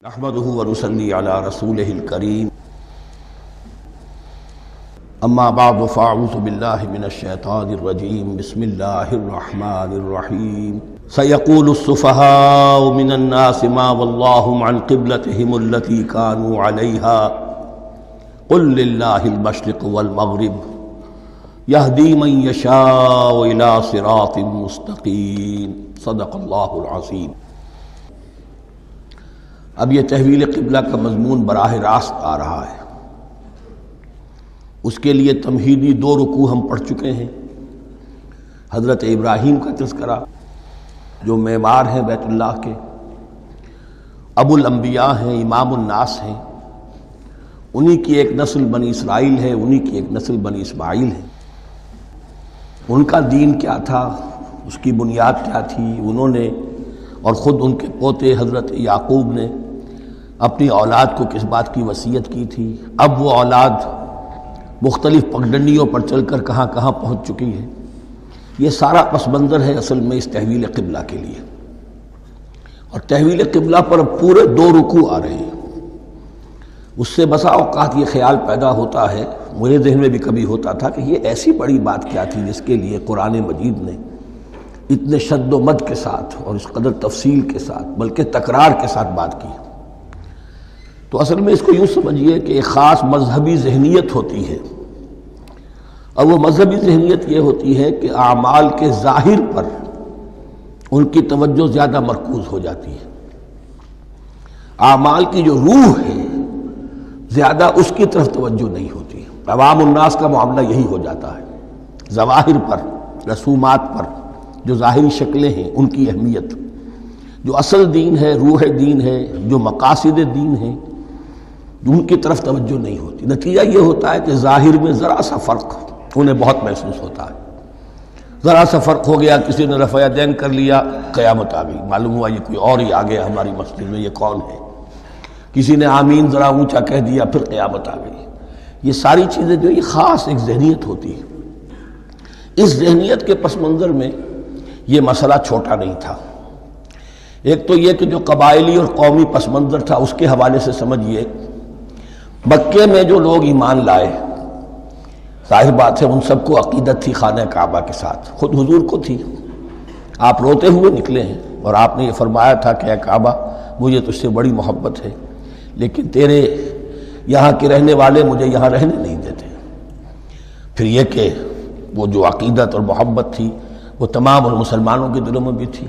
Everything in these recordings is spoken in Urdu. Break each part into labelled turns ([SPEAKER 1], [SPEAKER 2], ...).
[SPEAKER 1] نحمده ونصلي على رسوله الكريم اما بعد فاعوذ بالله من الشيطان الرجيم بسم الله الرحمن الرحيم سيقول السفهاء من الناس ما واللهم عن قبلتهم التي كانوا عليها قل لله المشرق والمغرب يهدي من يشاء الى صراط مستقيم صدق الله العظيم۔ اب یہ تحویل قبلہ کا مضمون براہ راست آ رہا ہے۔ اس کے لیے تمہیدی 2 رکوع ہم پڑھ چکے ہیں۔ حضرت ابراہیم کا تذکرہ جو معمار ہیں بیت اللہ کے، ابو الانبیاء ہیں، امام الناس ہیں، انہی کی ایک نسل بنی اسرائیل ہے، انہی کی ایک نسل بنی اسماعیل ہے۔ ان کا دین کیا تھا، اس کی بنیاد کیا تھی، انہوں نے اور خود ان کے پوتے حضرت یعقوب نے اپنی اولاد کو کس بات کی وصیت کی تھی، اب وہ اولاد مختلف پگڈنڈیوں پر چل کر کہاں کہاں پہنچ چکی ہے، یہ سارا پس منظر ہے اصل میں اس تحویل قبلہ کے لیے۔ اور تحویل قبلہ پر پورے 2 رکوع آ رہے ہیں۔ اس سے بسا اوقات یہ خیال پیدا ہوتا ہے، میرے ذہن میں بھی کبھی ہوتا تھا کہ یہ ایسی بڑی بات کیا تھی جس کے لیے قرآن مجید نے اتنے شد و مد کے ساتھ اور اس قدر تفصیل کے ساتھ بلکہ تکرار کے ساتھ بات کی۔ تو اصل میں اس کو یوں سمجھیے کہ ایک خاص مذہبی ذہنیت ہوتی ہے، اور وہ مذہبی ذہنیت یہ ہوتی ہے کہ اعمال کے ظاہر پر ان کی توجہ زیادہ مرکوز ہو جاتی ہے، اعمال کی جو روح ہے زیادہ اس کی طرف توجہ نہیں ہوتی۔ عوام الناس کا معاملہ یہی ہو جاتا ہے، ظواہر پر، رسومات پر، جو ظاہری شکلیں ہیں ان کی اہمیت، جو اصل دین ہے، روح دین ہے، جو مقاصد دین ہیں، ان کی طرف توجہ نہیں ہوتی۔ نتیجہ یہ ہوتا ہے کہ ظاہر میں ذرا سا فرق انہیں بہت محسوس ہوتا ہے، ذرا سا فرق ہو گیا، کسی نے رفع یدین کر لیا، قیامت آ گئی، معلوم ہوا یہ کوئی اور ہی آ گیا ہماری مسجد میں، یہ کون ہے، کسی نے آمین ذرا اونچا کہہ دیا، پھر قیامت آ گئی۔ یہ ساری چیزیں جو یہ خاص ایک ذہنیت ہوتی ہے، اس ذہنیت کے پس منظر میں یہ مسئلہ چھوٹا نہیں تھا۔ ایک تو یہ کہ جو قبائلی اور قومی پس منظر تھا اس کے حوالے سے سمجھیے، مکے میں جو لوگ ایمان لائے، ظاہر بات ہے ان سب کو عقیدت تھی خانہ کعبہ کے ساتھ، خود حضور کو تھی۔ آپ روتے ہوئے نکلے ہیں اور آپ نے یہ فرمایا تھا کہ اے کعبہ مجھے تجھ سے بڑی محبت ہے، لیکن تیرے یہاں کے رہنے والے مجھے یہاں رہنے نہیں دیتے۔ پھر یہ کہ وہ جو عقیدت اور محبت تھی وہ تمام ان مسلمانوں کے دلوں میں بھی تھی۔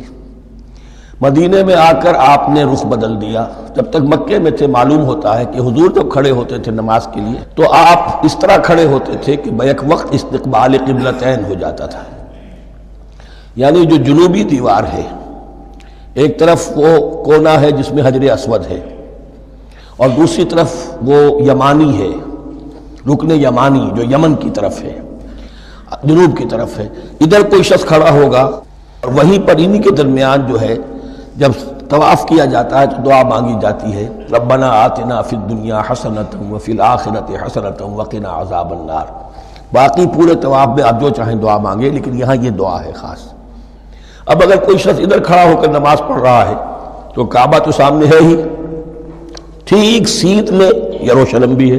[SPEAKER 1] مدینے میں آ کر آپ نے رخ بدل دیا۔ جب تک مکے میں تھے معلوم ہوتا ہے کہ حضور جب کھڑے ہوتے تھے نماز کے لیے تو آپ اس طرح کھڑے ہوتے تھے کہ بیک وقت استقبال قبلتین ہو جاتا تھا، یعنی جو جنوبی دیوار ہے ایک طرف وہ کونا ہے جس میں حجر اسود ہے، اور دوسری طرف وہ یمانی ہے، رکن یمانی جو یمن کی طرف ہے، جنوب کی طرف ہے۔ ادھر کوئی شخص کھڑا ہوگا اور وہیں پر انہی کے درمیان جو ہے جب طواف کیا جاتا ہے تو دعا مانگی جاتی ہے، ربنا آتنا فی الدنیا حسنۃ وفی الآخرۃ حسنۃ وقنا عذاب النار۔ باقی پورے طواف میں آپ جو چاہیں دعا مانگے، لیکن یہاں یہ دعا ہے خاص۔ اب اگر کوئی شخص ادھر کھڑا ہو کر نماز پڑھ رہا ہے تو کعبہ تو سامنے ہے ہی، ٹھیک سیدھ میں یروشلم بھی ہے۔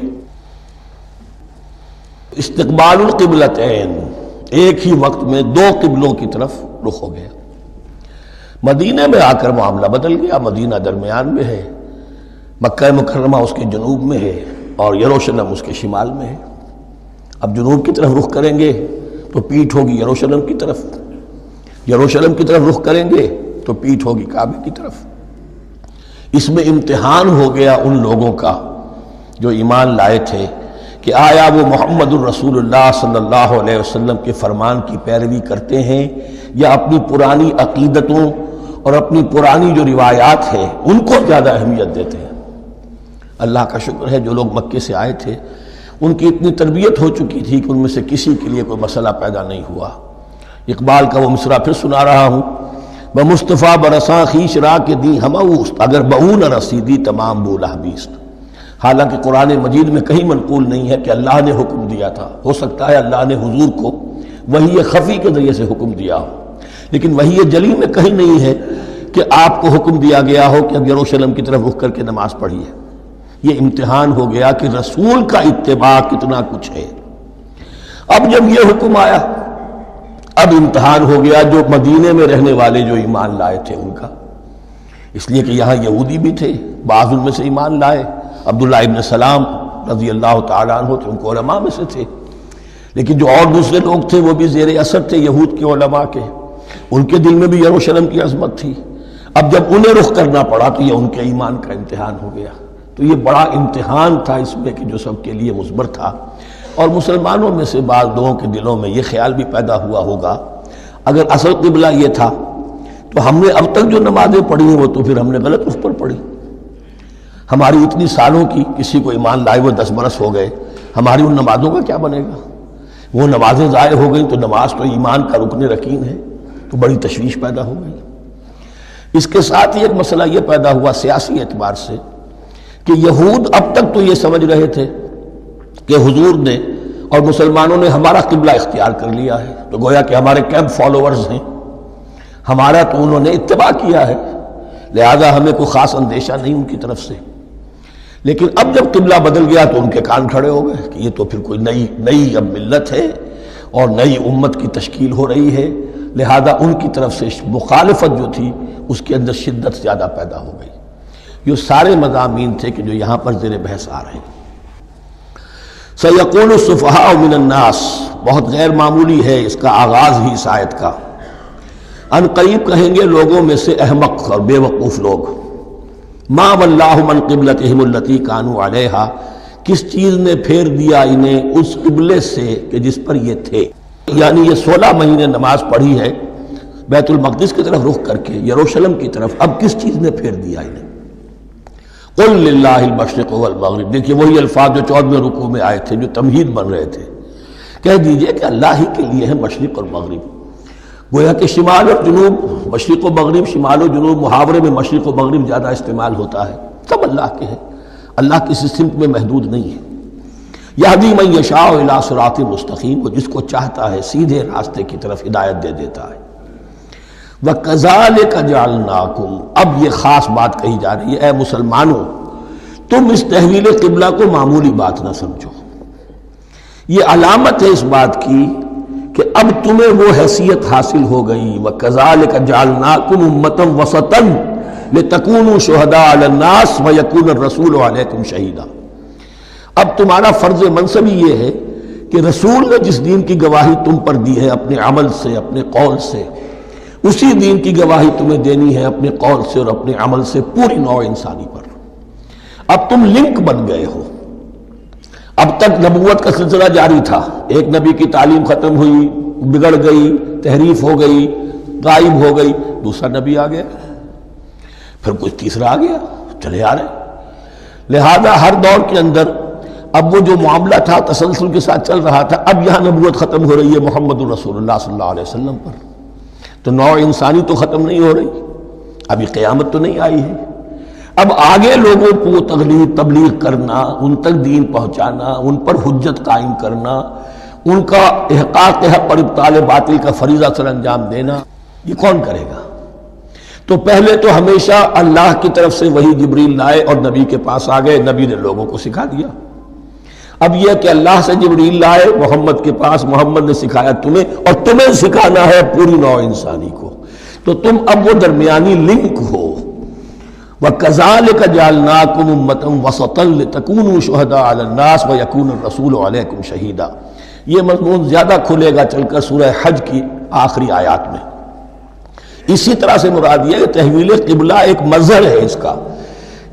[SPEAKER 1] استقبال القبلتین، ایک ہی وقت میں 2 قبلوں کی طرف رخ ہو گیا۔ مدینہ میں آ کر معاملہ بدل گیا، مدینہ درمیان میں ہے، مکہ مکرمہ اس کے جنوب میں ہے اور یروشلم اس کے شمال میں ہے۔ اب جنوب کی طرف رخ کریں گے تو پیٹھ ہوگی یروشلم کی طرف، یروشلم کی طرف رخ کریں گے تو پیٹھ ہوگی کعبے کی طرف۔ اس میں امتحان ہو گیا ان لوگوں کا جو ایمان لائے تھے کہ آیا وہ محمد الرسول اللہ صلی اللہ علیہ وسلم کے فرمان کی پیروی کرتے ہیں یا اپنی پرانی عقیدتوں اور اپنی پرانی جو روایات ہیں ان کو زیادہ اہمیت دیتے ہیں۔ اللہ کا شکر ہے جو لوگ مکے سے آئے تھے ان کی اتنی تربیت ہو چکی تھی کہ ان میں سے کسی کے لیے کوئی مسئلہ پیدا نہیں ہوا۔ اقبال کا وہ مصرع پھر سنا رہا ہوں، بمصطفیٰ برساں خیش را کے دی ہماوست اگر بہو نہ رسیدی تمام بولا بیست۔ حالانکہ قرآن مجید میں کہیں منقول نہیں ہے کہ اللہ نے حکم دیا تھا، ہو سکتا ہے اللہ نے حضور کو وحی خفی کے ذریعے سے حکم دیا ہو، لیکن وحی جلی میں کہیں نہیں ہے کہ آپ کو حکم دیا گیا ہو کہ اب یروشلم کی طرف رخ کر کے نماز پڑھیے۔ یہ امتحان ہو گیا کہ رسول کا اتباع کتنا کچھ ہے۔ اب جب یہ حکم آیا، اب امتحان ہو گیا جو مدینے میں رہنے والے جو ایمان لائے تھے ان کا، اس لیے کہ یہاں یہودی بھی تھے، بعض ان میں سے ایمان لائے۔ عبداللہ ابن سلام رضی اللہ تعالیٰ عنہ تھے، ان کو علماء میں سے تھے، لیکن جو اور دوسرے لوگ تھے وہ بھی زیر اثر تھے یہود کے علماء کے، ان کے دل میں بھی یروشلم کی عظمت تھی۔ اب جب انہیں رخ کرنا پڑا تو یہ ان کے ایمان کا امتحان ہو گیا۔ تو یہ بڑا امتحان تھا اس میں کہ جو سب کے لیے مثبر تھا، اور مسلمانوں میں سے بعض لوگوں کے دلوں میں یہ خیال بھی پیدا ہوا ہوگا اگر اصل قبلہ یہ تھا تو ہم نے اب تک جو نمازیں پڑھی ہیں وہ تو پھر ہم نے غلط رخ پر پڑھی۔ ہماری اتنی سالوں کی، کسی کو ایمان لائے ہوئے 10 برس ہو گئے، ہماری ان نمازوں کا کیا بنے گا؟ وہ نمازیں ضائع ہو گئیں تو نماز تو ایمان کا رکن رکین ہے، تو بڑی تشویش پیدا ہو گئی۔ اس کے ساتھ ہی ایک مسئلہ یہ پیدا ہوا سیاسی اعتبار سے کہ یہود اب تک تو یہ سمجھ رہے تھے کہ حضور نے اور مسلمانوں نے ہمارا قبلہ اختیار کر لیا ہے، تو گویا کہ ہمارے کیمپ فالوورز ہیں، ہمارا تو انہوں نے اتباع کیا ہے، لہذا ہمیں کوئی خاص اندیشہ نہیں ان کی طرف سے۔ لیکن اب جب قبلہ بدل گیا تو ان کے کان کھڑے ہو گئے کہ یہ تو پھر کوئی نئی اب ملت ہے اور نئی امت کی تشکیل ہو رہی ہے، لہذا ان کی طرف سے مخالفت جو تھی اس کے اندر شدت زیادہ پیدا ہو گئی۔ یہ سارے مضامین تھے کہ جو یہاں پر زیر بحث آ رہے ہیں۔ سَيَقُولُ السُّفَهَاءُ مِنَ النَّاسِ، بہت غیر معمولی ہے اس کا آغاز ہی اس آیت کا۔ ان قریب کہیں گے لوگوں میں سے احمق اور بے وقوف لوگ، ما وَاللَّهُ مَنْ قِبْلَتِهِمُ الَّتِي كَانُوا عَلَيْهَا، کس چیز نے پھیر دیا انہیں اس قبلے سے کہ جس پر یہ تھے۔ یعنی یہ 16 مہینے نماز پڑھی ہے بیت المقدس کی طرف رخ کر کے، یروشلم کی طرف، اب کس چیز نے پھیر دیا انہیں؟ قُلْ لِلَّهِ الْمَشْرِقُ وَالْمَغْرِبُ، دیکھیے وہی الفاظ جو 14ویں رکوع میں آئے تھے جو تمہید بن رہے تھے، کہہ دیجئے کہ اللہ ہی کے لیے ہے مشرق اور مغرب۔ گویا کہ شمال اور جنوب، مشرق و مغرب، شمال و جنوب، محاورے میں مشرق و مغرب زیادہ استعمال ہوتا ہے، سب اللہ کے ہیں، اللہ کسی سمت میں محدود نہیں ہے۔ یہدی من یشاء الی صراط مستقیم، وہ جس کو چاہتا ہے سیدھے راستے کی طرف ہدایت دے دیتا ہے۔ وَكَذَلِكَ جَعَلْنَاكُمْ، اب یہ خاص بات کہی جا رہی ہے، اے مسلمانوں تم اس تحویل قبلہ کو معمولی بات نہ سمجھو، یہ علامت ہے اس بات کی کہ اب تمہیں وہ حیثیت حاصل ہو گئی۔ وَكَذَلِكَ جَعَلْنَاكُمْ أُمَّةً وَسَطًا لِتَكُونُوا شُهَدَاءَ عَلَى النَّاسِ وَيَكُونَ الرَّسُولُ عَلَيْكُمْ شَهِيدًا، اب تمہارا فرض منصب یہ ہے کہ رسول نے جس دین کی گواہی تم پر دی ہے اپنے عمل سے، اپنے قول سے، اسی دین کی گواہی تمہیں دینی ہے اپنے قول سے اور اپنے عمل سے پوری نوع انسانی پر۔ اب تم لنک بن گئے ہو۔ اب تک نبوت کا سلسلہ جاری تھا، ایک نبی کی تعلیم ختم ہوئی، بگڑ گئی، تحریف ہو گئی، غائب ہو گئی، دوسرا نبی آ گیا، پھر کچھ تیسرا آ گیا، چلے آ رہے۔ لہذا ہر دور کے اندر اب وہ جو معاملہ تھا تسلسل کے ساتھ چل رہا تھا، اب یہاں نبوت ختم ہو رہی ہے محمد الرسول اللہ صلی اللہ علیہ وسلم پر، تو نوع انسانی تو ختم نہیں ہو رہی، ابھی قیامت تو نہیں آئی ہے۔ اب آگے لوگوں کو تبلیغ کرنا، ان تک دین پہنچانا، ان پر حجت قائم کرنا، ان کا احقاق حق اور ابطال باطل کا فریضہ سر انجام دینا، یہ کون کرے گا؟ تو پہلے تو ہمیشہ اللہ کی طرف سے وہی جبریل لائے اور نبی کے پاس آ گئے، نبی نے لوگوں کو سکھا دیا۔ اب یہ کہ اللہ سے جبریل لائے محمد کے پاس، محمد نے سکھایا تمہیں، اور تمہیں سکھانا ہے پوری نوع انسانی کو، تو تم اب وہ درمیانی لنک ہو۔ وَكَذَلِكَ جَعَلْنَاكُمْ أُمَّةً وَسَطًا لِتَكُونُوا شُهَدَاءَ عَلَى النَّاسِ وَيَكُونَ الرَّسُولُ عَلَيْكُمْ شَهِيدًا، یہ مضمون زیادہ کھلے گا چل کر سورہ حج کی آخری آیات میں۔ اسی طرح سے مراد یہ ہے کہ تحویل قبلہ ایک مظہر ہے اس کا،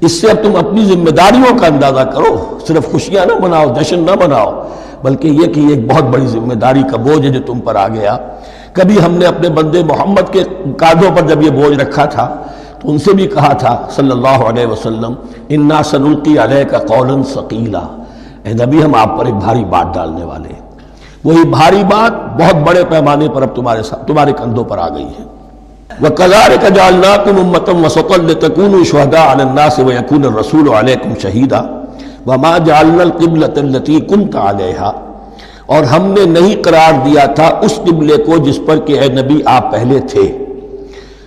[SPEAKER 1] اس سے اب تم اپنی ذمہ داریوں کا اندازہ کرو، صرف خوشیاں نہ مناؤ، جشن نہ مناؤ، بلکہ یہ کہ یہ ایک بہت بڑی ذمہ داری کا بوجھ ہے جو تم پر آ گیا۔ کبھی ہم نے اپنے بندے محمد کے کاندھوں پر جب یہ بوجھ رکھا تھا تو ان سے بھی کہا تھا صلی اللہ علیہ وسلم، اِنَّا سَنُلْقِي عَلَيْكَ قَوْلًا ثَقِيلًا، اے نبی ہم آپ پر ایک بھاری بات ڈالنے والے ہیں۔ وہی بھاری بات بہت بڑے پیمانے پر اب تمہارے کندھوں پر آ گئی ہے۔ وَكَذَلِكَ جَعَلْنَاكُمْ أُمَّةً وَسَطًا لِتَكُونُوا شُهَدَاءَ عَلَى النَّاسِ وَيَكُونَ الرَّسُولُ عَلَيْكُمْ شَهِيدًا وَمَا جَعَلْنَا الْقِبْلَةَ الَّتِي كُنْتَ عَلَيْهَا، اور ہم نے نہیں قرار دیا تھا اس قبلے کو جس پر کہ اے نبی آپ پہلے تھے۔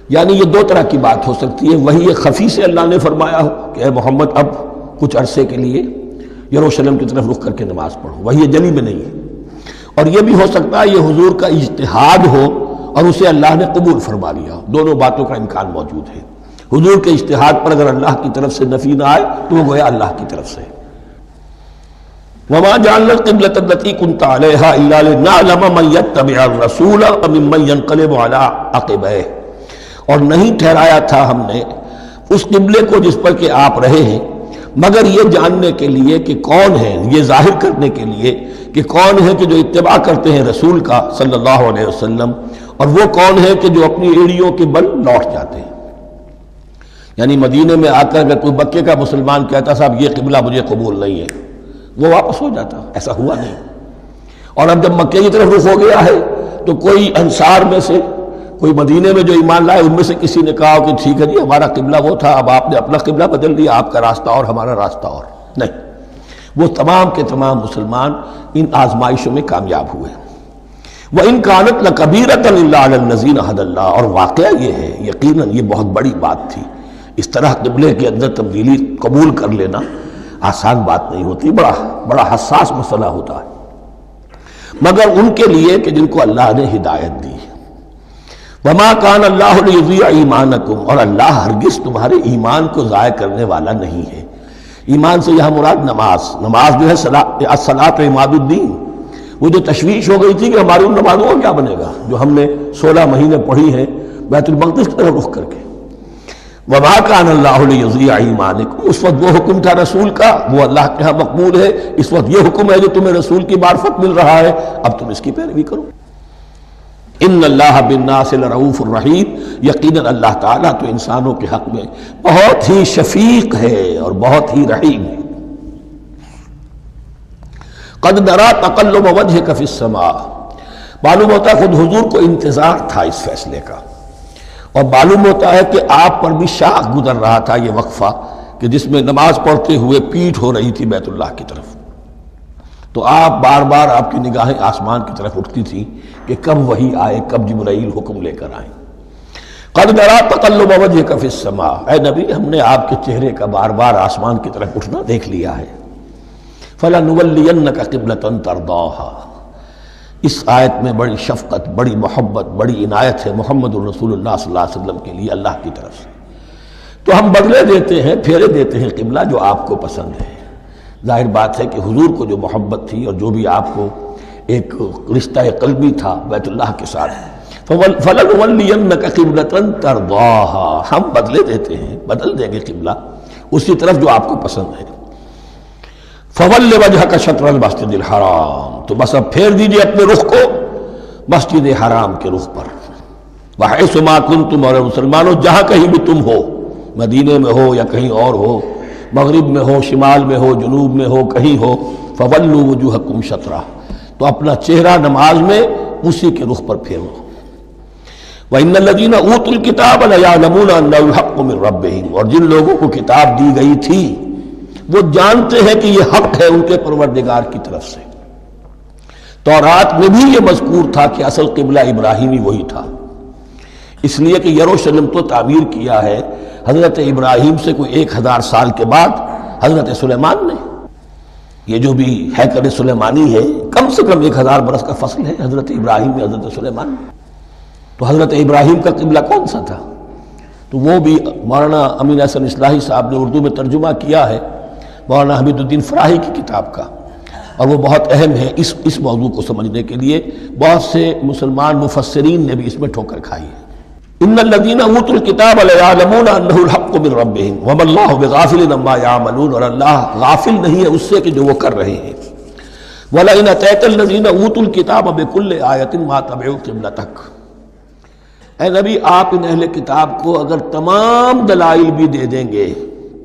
[SPEAKER 1] یعنی یہ دو طرح کی بات ہو سکتی ہے، وہی خفی سے اللہ نے فرمایا ہو کہ اے محمد اب کچھ عرصے کے لیے یروشلم کی طرف رخ کر کے نماز پڑھو، وہی جلی میں نہیں ہے، اور یہ بھی ہو سکتا ہے یہ حضور کا اجتہاد ہو اور اسے اللہ نے قبول فرما لیا ہو، دونوں باتوں کا امکان موجود ہے۔ حضور کے اجتہاد پر اگر اللہ کی طرف سے نفی نہ آئے تو وہ گویا اللہ کی طرف سے۔ وَمَا جَعَلْنَا الْقِبْلَةَ الَّتِي كُنْتَ عَلَيْهَا إِلَّا لِنَعْلَمَ مَن يَتَّبِعُ الرَّسُولَ وَمِمَّن يَنقَلِبُ عَلَىٰ عَقِبَيْهِ، اور نہیں ٹھہرایا تھا ہم نے اس قبلے کو جس پر کہ آپ رہے ہیں مگر یہ جاننے کے لیے کہ کون ہے، یہ ظاہر کرنے کے لیے کہ کون ہے کہ جو اتباع کرتے ہیں رسول کا صلی اللہ علیہ وسلم، اور وہ کون ہے کہ جو اپنی ایڑیوں کے بل لوٹ جاتے ہیں۔ یعنی مدینے میں آ کر اگر کوئی مکے کا مسلمان کہتا صاحب یہ قبلہ مجھے قبول نہیں ہے، وہ واپس ہو جاتا، ایسا ہوا نہیں۔ اور اب جب مکے کی طرف رخ ہو گیا ہے تو کوئی انصار میں سے، کوئی مدینے میں جو ایمان لائے ان میں سے کسی نے کہا کہ ٹھیک ہے جی ہمارا قبلہ وہ تھا، اب آپ نے اپنا قبلہ بدل دیا، آپ کا راستہ اور ہمارا راستہ اور، نہیں، وہ تمام کے تمام مسلمان ان آزمائشوں میں کامیاب ہوئے۔ وَإِن كَانَتْ لَكَبِيرَةً إِلَّا عَلَى الَّذِينَ هَدَى اللَّهُ، اور واقعہ یہ ہے یقیناً یہ بہت بڑی بات تھی، اس طرح قبلے کے اندر تبدیلی قبول کر لینا آسان بات نہیں ہوتی، بڑا حساس مسئلہ ہوتا ہے، مگر ان کے لیے کہ جن کو اللہ نے ہدایت دی۔ وَمَا كَانَ اللَّهُ لِيُضِيعَ إِيمَانَكُمْ، اور اللہ ہرگز تمہارے ایمان کو ضائع کرنے والا نہیں ہے۔ ایمان سے یہاں مراد نماز جو ہے الصلاۃ عماد الدین، وہ جو تشویش ہو گئی تھی کہ ہماری ان نمازوں کا کیا بنے گا جو ہم نے 16 مہینے پڑھی ہیں بیت المقدس کی طرف رخ کر کے۔ وَمَا كَانَ اللَّهُ لِيُضِيعَ إِيمَانَكُمْ، اس وقت وہ حکم تھا رسول کا، وہ اللہ کے ہاں مقبول ہے، اس وقت یہ حکم ہے جو تمہیں رسول کی معرفت مل رہا ہے، اب تم اس کی پیروی کرو۔ ان اللہ بالناس لرؤوف الرحیم، یقیناً اللہ تعالیٰ تو انسانوں کے حق میں بہت ہی شفیق ہے اور بہت ہی رحیم ہے۔ قد نرى تقلب وجهك في السماء، معلوم ہوتا ہے خود حضور کو انتظار تھا اس فیصلے کا، اور معلوم ہوتا ہے کہ آپ پر بھی شاخ گزر رہا تھا یہ وقفہ کہ جس میں نماز پڑھتے ہوئے پیٹھ ہو رہی تھی بیت اللہ کی طرف، تو آپ بار بار آپ کی نگاہیں آسمان کی طرف اٹھتی تھی کہ کب وحی آئے، کب جبرائیل حکم لے کر آئیں۔ قد نرى تقلب وجهك في السماء، اے نبی ہم نے آپ کے چہرے کا بار بار آسمان کی طرف اٹھنا دیکھ لیا ہے۔ فَلَنُوَلِّيَنَّكَ قِبْلَةً تَرْضَاهَا، اس آیت میں بڑی شفقت، بڑی محبت، بڑی عنایت ہے محمد الرسول اللہ صلی اللہ علیہ وسلم کے لیے اللہ کی طرف سے، تو ہم بدلے دیتے ہیں، پھیرے دیتے ہیں قبلہ جو آپ کو پسند ہے۔ ظاہر بات ہے کہ حضور کو جو محبت تھی اور جو بھی آپ کو ایک رشتہ قلبی تھا بیت اللہ کے ساتھ، فَلَنُوَلِّيَنَّكَ قِبْلَةً تَرْضَاهَا، ہم بدلے دیتے ہیں، بدل دیں گے قبلہ اسی طرف جو آپ کو پسند ہے۔ فَوَلِّ وَجْهَكَ شَطْرَ الْمَسْجِدِ الْحَرَامِ، تو بس اب پھیر دیجئے اپنے رخ کو مسجد حرام کے رخ پر۔ وَحَيْثُ مَا كُنْتُمْ، اور مسلمانوں جہاں کہیں بھی تم ہو، مدینے میں ہو یا کہیں اور ہو، مغرب میں ہو، شمال میں ہو، جنوب میں ہو، کہیں ہو، فَوَلُّوا وُجُوهَكُمْ شَطْرَهُ، تو اپنا چہرہ نماز میں اسی کے رخ پر پھیرو۔ وَإِنَّ الَّذِينَ أُوتُوا الْكِتَابَ لَيَعْلَمُونَ أَنَّهُ الْحَقُّ مِنْ رَبِّهِمْ، اور جن لوگوں کو کتاب دی گئی تھی وہ جانتے ہیں کہ یہ حق ہے ان کے پروردگار کی طرف سے۔ تورات میں بھی یہ مذکور تھا کہ اصل قبلہ ابراہیمی وہی تھا، اس لیے کہ یروشلم تو تعمیر کیا ہے حضرت ابراہیم سے کوئی 1000 سال کے بعد حضرت سلیمان نے۔ یہ جو بھی ہیکل سلیمانی ہے کم سے کم 1000 برس کا فصل ہے حضرت ابراہیم میں حضرت سلیمان میں۔ تو حضرت ابراہیم کا قبلہ کون سا تھا؟ تو وہ بھی مولانا امین احسن اصلاحی صاحب نے اردو میں ترجمہ کیا ہے مولانا حمید الدین فراہی کی کتاب کا، اور وہ بہت اہم ہے اس موضوع کو سمجھنے کے لیے۔ بہت سے مسلمان مفسرین نے بھی اس میں ٹھوکر کھائی ہے۔ ان الذین اوتوا الکتاب لیعلمون انہ الحق من ربہم وما اللہ بغافل عما یعملون، اور اللہ غافل نہیں ہے اس سے کہ جو وہ کر رہے ہیں۔ ولئن اتیت الذین اوتوا الکتاب بکل آیۃ ما تبعوا قبلتک، اے نبی آپ ان اہل کتاب کو اگر تمام دلائل بھی دے دیں گے،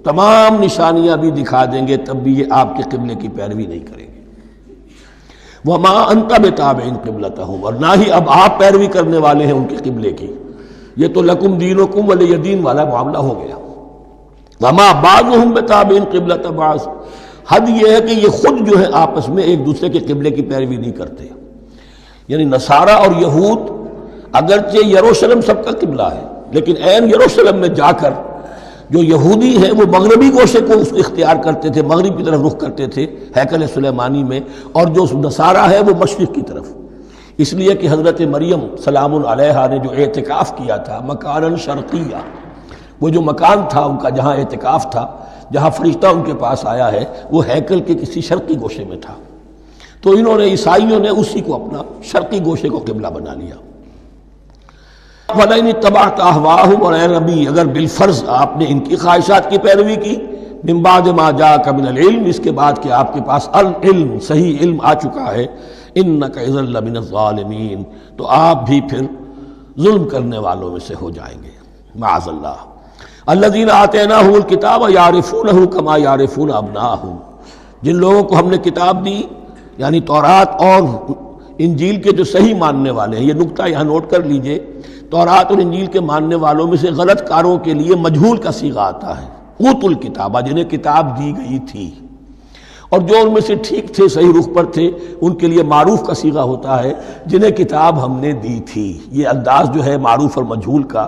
[SPEAKER 1] تمام نشانیاں بھی دکھا دیں گے، تب بھی یہ آپ کے قبلے کی پیروی نہیں کریں گے۔ وما انت بتابع قبلتہم، اور نہ ہی اب آپ پیروی کرنے والے ہیں ان کے قبلے کی، یہ تو لکم دینکم ولی دین والا معاملہ ہو گیا۔ وما بعضهم بتابع قبلۃ بعض، حد یہ ہے کہ یہ خود جو ہے آپس میں ایک دوسرے کے قبلے کی پیروی نہیں کرتے۔ یعنی نصارہ اور یہود اگرچہ یروشلم سب کا قبلہ ہے، لیکن عین یروشلم میں جا کر جو یہودی ہیں وہ مغربی گوشے کو اس کو اختیار کرتے تھے، مغرب کی طرف رخ کرتے تھے ہیکل سلیمانی میں، اور جو نصارہ ہے وہ مشرق کی طرف، اس لیے کہ حضرت مریم سلام علیہا نے جو اعتکاف کیا تھا مکاناً شرقیہ، وہ جو مکان تھا ان کا جہاں اعتکاف تھا، جہاں فرشتہ ان کے پاس آیا ہے، وہ ہیکل کے کسی شرقی گوشے میں تھا، تو انہوں نے عیسائیوں نے اسی کو اپنا شرقی گوشے کو قبلہ بنا لیا۔ وَلَئِنِ اتَّبَعْتَ أَهْوَاءَهُمْ، اور اے نبی اگر بالفرض آپ نے ان کی خواہشات کی پیروی کی، من بعد ما جاءك من العلم، اس کے بعد کہ آپ کے پاس العلم صحیح علم آ چکا ہے، انک اذا لمن الظالمین، تو آپ بھی پھر ظلم کرنے والوں میں سے ہو جائیں گے، معاذ اللہ۔ الذین آتیناہم الکتاب یعرفونہ کما یعرفون ابناءہم، جن لوگوں کو ہم نے کتاب دی یعنی تورات اور انجیل کے جو صحیح ماننے والے ہیں، یہ نکتہ یہاں نوٹ کر لیجئے، تورات اور انجیل کے ماننے والوں میں سے غلط کاروں کے لیے مجہول کا صیغہ آتا ہے، اوتوا الکتابہ، جنہیں کتاب دی گئی تھی، اور جو ان میں سے ٹھیک تھے صحیح رخ پر تھے ان کے لیے معروف کا صیغہ ہوتا ہے، جنہیں کتاب ہم نے دی تھی۔ یہ انداز جو ہے معروف اور مجہول کا،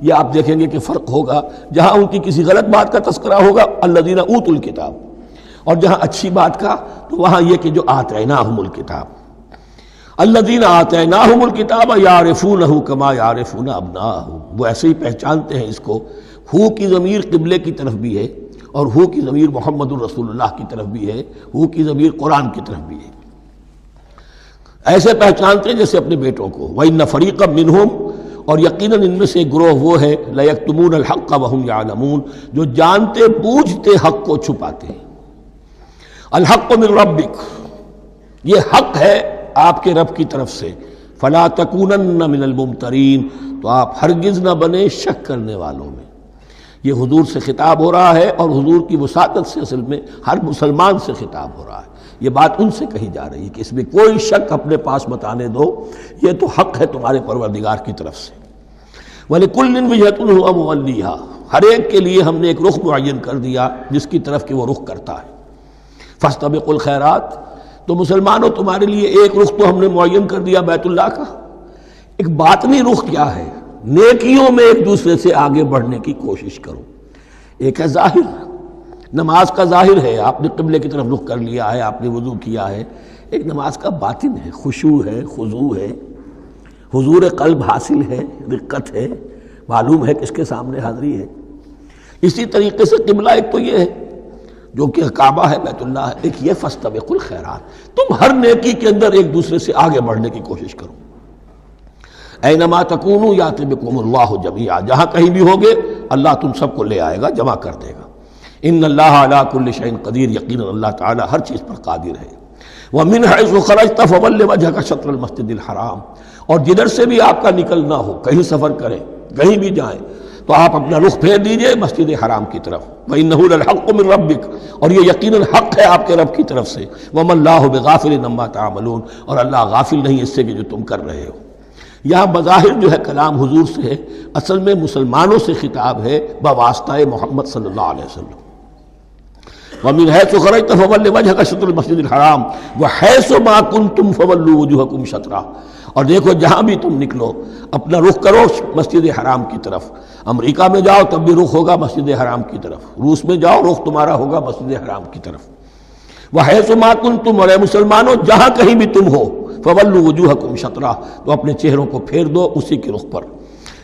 [SPEAKER 1] یہ آپ دیکھیں گے کہ فرق ہوگا، جہاں ان کی کسی غلط بات کا تذکرہ ہوگا الذین اوتوا الکتاب، اور جہاں اچھی بات کا تو وہاں یہ کہ جو آتیناہم الکتاب، الذین آتیناہم الکتاب یعرفونہ کما یعرفون ابناءہم، وہ ایسے ہی پہچانتے ہیں اس کو۔ ہو کی ضمیر قبلے کی طرف بھی ہے، اور ہو کی ضمیر محمد الرسول اللہ کی طرف بھی ہے، ہو کی ضمیر قرآن کی طرف بھی ہے، ایسے پہچانتے ہیں جیسے اپنے بیٹوں کو۔ وَإِنَّ فَرِيقًا مِّنْهُمْ، اور یقیناً ان میں سے ایک گروہ وہ ہے لَيَكْتُمُونَ الْحَقَّ وَهُمْ يَعْلَمُونَ، جو جانتے بوجھتے حق کو چھپاتے ہیں۔ الحق من ربک، یہ حق ہے آپ کے رب کی طرف سے، فلا تکونن من الممترین، تو آپ ہرگز نہ بنے شک کرنے والوں میں۔ یہ حضور سے خطاب ہو رہا ہے، اور حضور کی وساطت سے اصل میں ہر مسلمان سے خطاب ہو رہا ہے، یہ بات ان سے کہی جا رہی ہے کہ اس میں کوئی شک اپنے پاس مت آنے دو، یہ تو حق ہے تمہارے پروردگار کی طرف سے۔ وَلِكُلٍّ وِجْهَةٌ هُوَ مُوَلِّيهَا، ہر ایک کے لیے ہم نے ایک رخ معین کر دیا جس کی طرف کہ وہ رخ کرتا ہے۔ فَاسْتَبِقُوا الْخَيْرَاتِ، تو مسلمانوں تمہارے لیے ایک رخ تو ہم نے معین کر دیا بیت اللہ کا، ایک باطنی رخ کیا ہے؟ نیکیوں میں ایک دوسرے سے آگے بڑھنے کی کوشش کرو۔ ایک ہے ظاہر، نماز کا ظاہر ہے، آپ نے قبلے کی طرف رخ کر لیا ہے، آپ نے وضو کیا ہے، ایک نماز کا باطن ہے، خشوع ہے، خضوع ہے، حضور قلب حاصل ہے، رقت ہے، معلوم ہے کس کے سامنے حاضری ہے۔ اسی طریقے سے قبلہ ایک تو یہ ہے جو کہ کعبہ ہے، بیت اللہ ہے، ایک یہ فاستبقوا الخیرات، تم ہر نیکی کے اندر ایک دوسرے سے آگے بڑھنے کی کوشش کرو۔ اینما تکونوا یاتی بکم اللہ جمیعا، جہاں کہیں بھی ہوگے اللہ تم سب کو لے آئے گا، جمع کر دے گا۔ ان اللہ علی کل شیء قدیر، یقیناً اللہ تعالی ہر چیز پر قادر ہے۔ ومن حیث خرجت فول وجهک شطر المسجد الحرام، اور جدھر سے بھی آپ کا نکلنا ہو، کہیں سفر کریں، کہیں بھی جائیں، تو آپ اپنا رخ پھیر دیجئے مسجد حرام کی طرف۔ وَإِنَّهُ لَلْحَقُّ مِن رَبِّكَ، اور یہ یقیناً حق ہے آپ کے رب کی طرف سے۔ وَمَا اللَّهُ بِغَافِلٍ عَمَّا تَعْمَلُونَ، اور اللہ غافل نہیں اس سے کہ جو تم کر رہے ہو۔ یہاں بظاہر جو ہے کلام حضور سے ہے، اصل میں مسلمانوں سے خطاب ہے بواسطہ محمد صلی اللہ علیہ وسلم۔ وَمِنْ حَيْثُ خَرَجْتَ فَوَلِّ وَجْهَكَ شَطْرَ الْمَسْجِدِ الْحَرَامِ وَحَيْثُ مَا كُنْتُمْ فَوَلُّوا وُجُوهَكُمْ شَطْرَهُ، اور دیکھو جہاں بھی تم نکلو اپنا رخ کرو مسجد حرام کی طرف۔ امریکہ میں جاؤ تب بھی رخ ہوگا مسجد حرام کی طرف، روس میں جاؤ رخ تمہارا ہوگا مسجد حرام کی طرف۔ وَحَيْثُ مَا كُنْتُمْ، اور اے مسلمانوں جہاں کہیں بھی تم ہو، فَوَلُّوا وُجُوهَكُمْ شَطْرَهُ، تو اپنے چہروں کو پھیر دو اسی کی رخ پر۔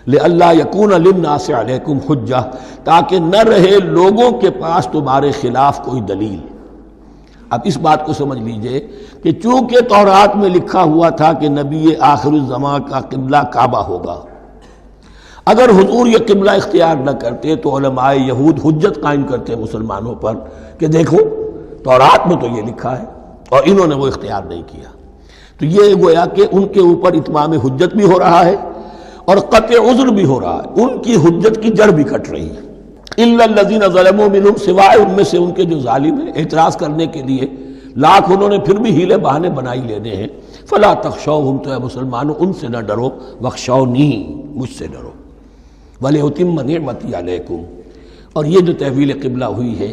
[SPEAKER 1] لِأَلَّا يَكُونَ لِلنَّاسِ عَلَيْكُمْ حُجَّةٌ، تاکہ نہ رہے لوگوں کے پاس تمہارے خلاف کوئی دلیل۔ اب اس بات کو سمجھ لیجئے کہ چونکہ تورات میں لکھا ہوا تھا کہ نبی آخر الزمان کا قبلہ کعبہ ہوگا، اگر حضور یہ قبلہ اختیار نہ کرتے تو علماء یہود حجت قائم کرتے مسلمانوں پر کہ دیکھو تورات میں تو یہ لکھا ہے اور انہوں نے وہ اختیار نہیں کیا۔ تو یہ گویا کہ ان کے اوپر اتمام حجت بھی ہو رہا ہے اور قطع عذر بھی ہو رہا ہے، ان کی حجت کی جڑ بھی کٹ رہی ہے۔ الا الذین ظلموا منہم، سوائے ان میں سے ان کے جو ظالم ہیں، اعتراض کرنے کے لیے لاکھ انہوں نے پھر بھی ہیلے بہانے بنائی لینے ہیں۔ فلا تخشوہم، تو اے مسلمانوں ان سے نہ ڈرو، واخشونی، مجھ سے ڈرو۔ وَلِأُتِمَّ نِعْمَتِي عَلَيْكُمْ، اور یہ جو تحویل قبلہ ہوئی ہے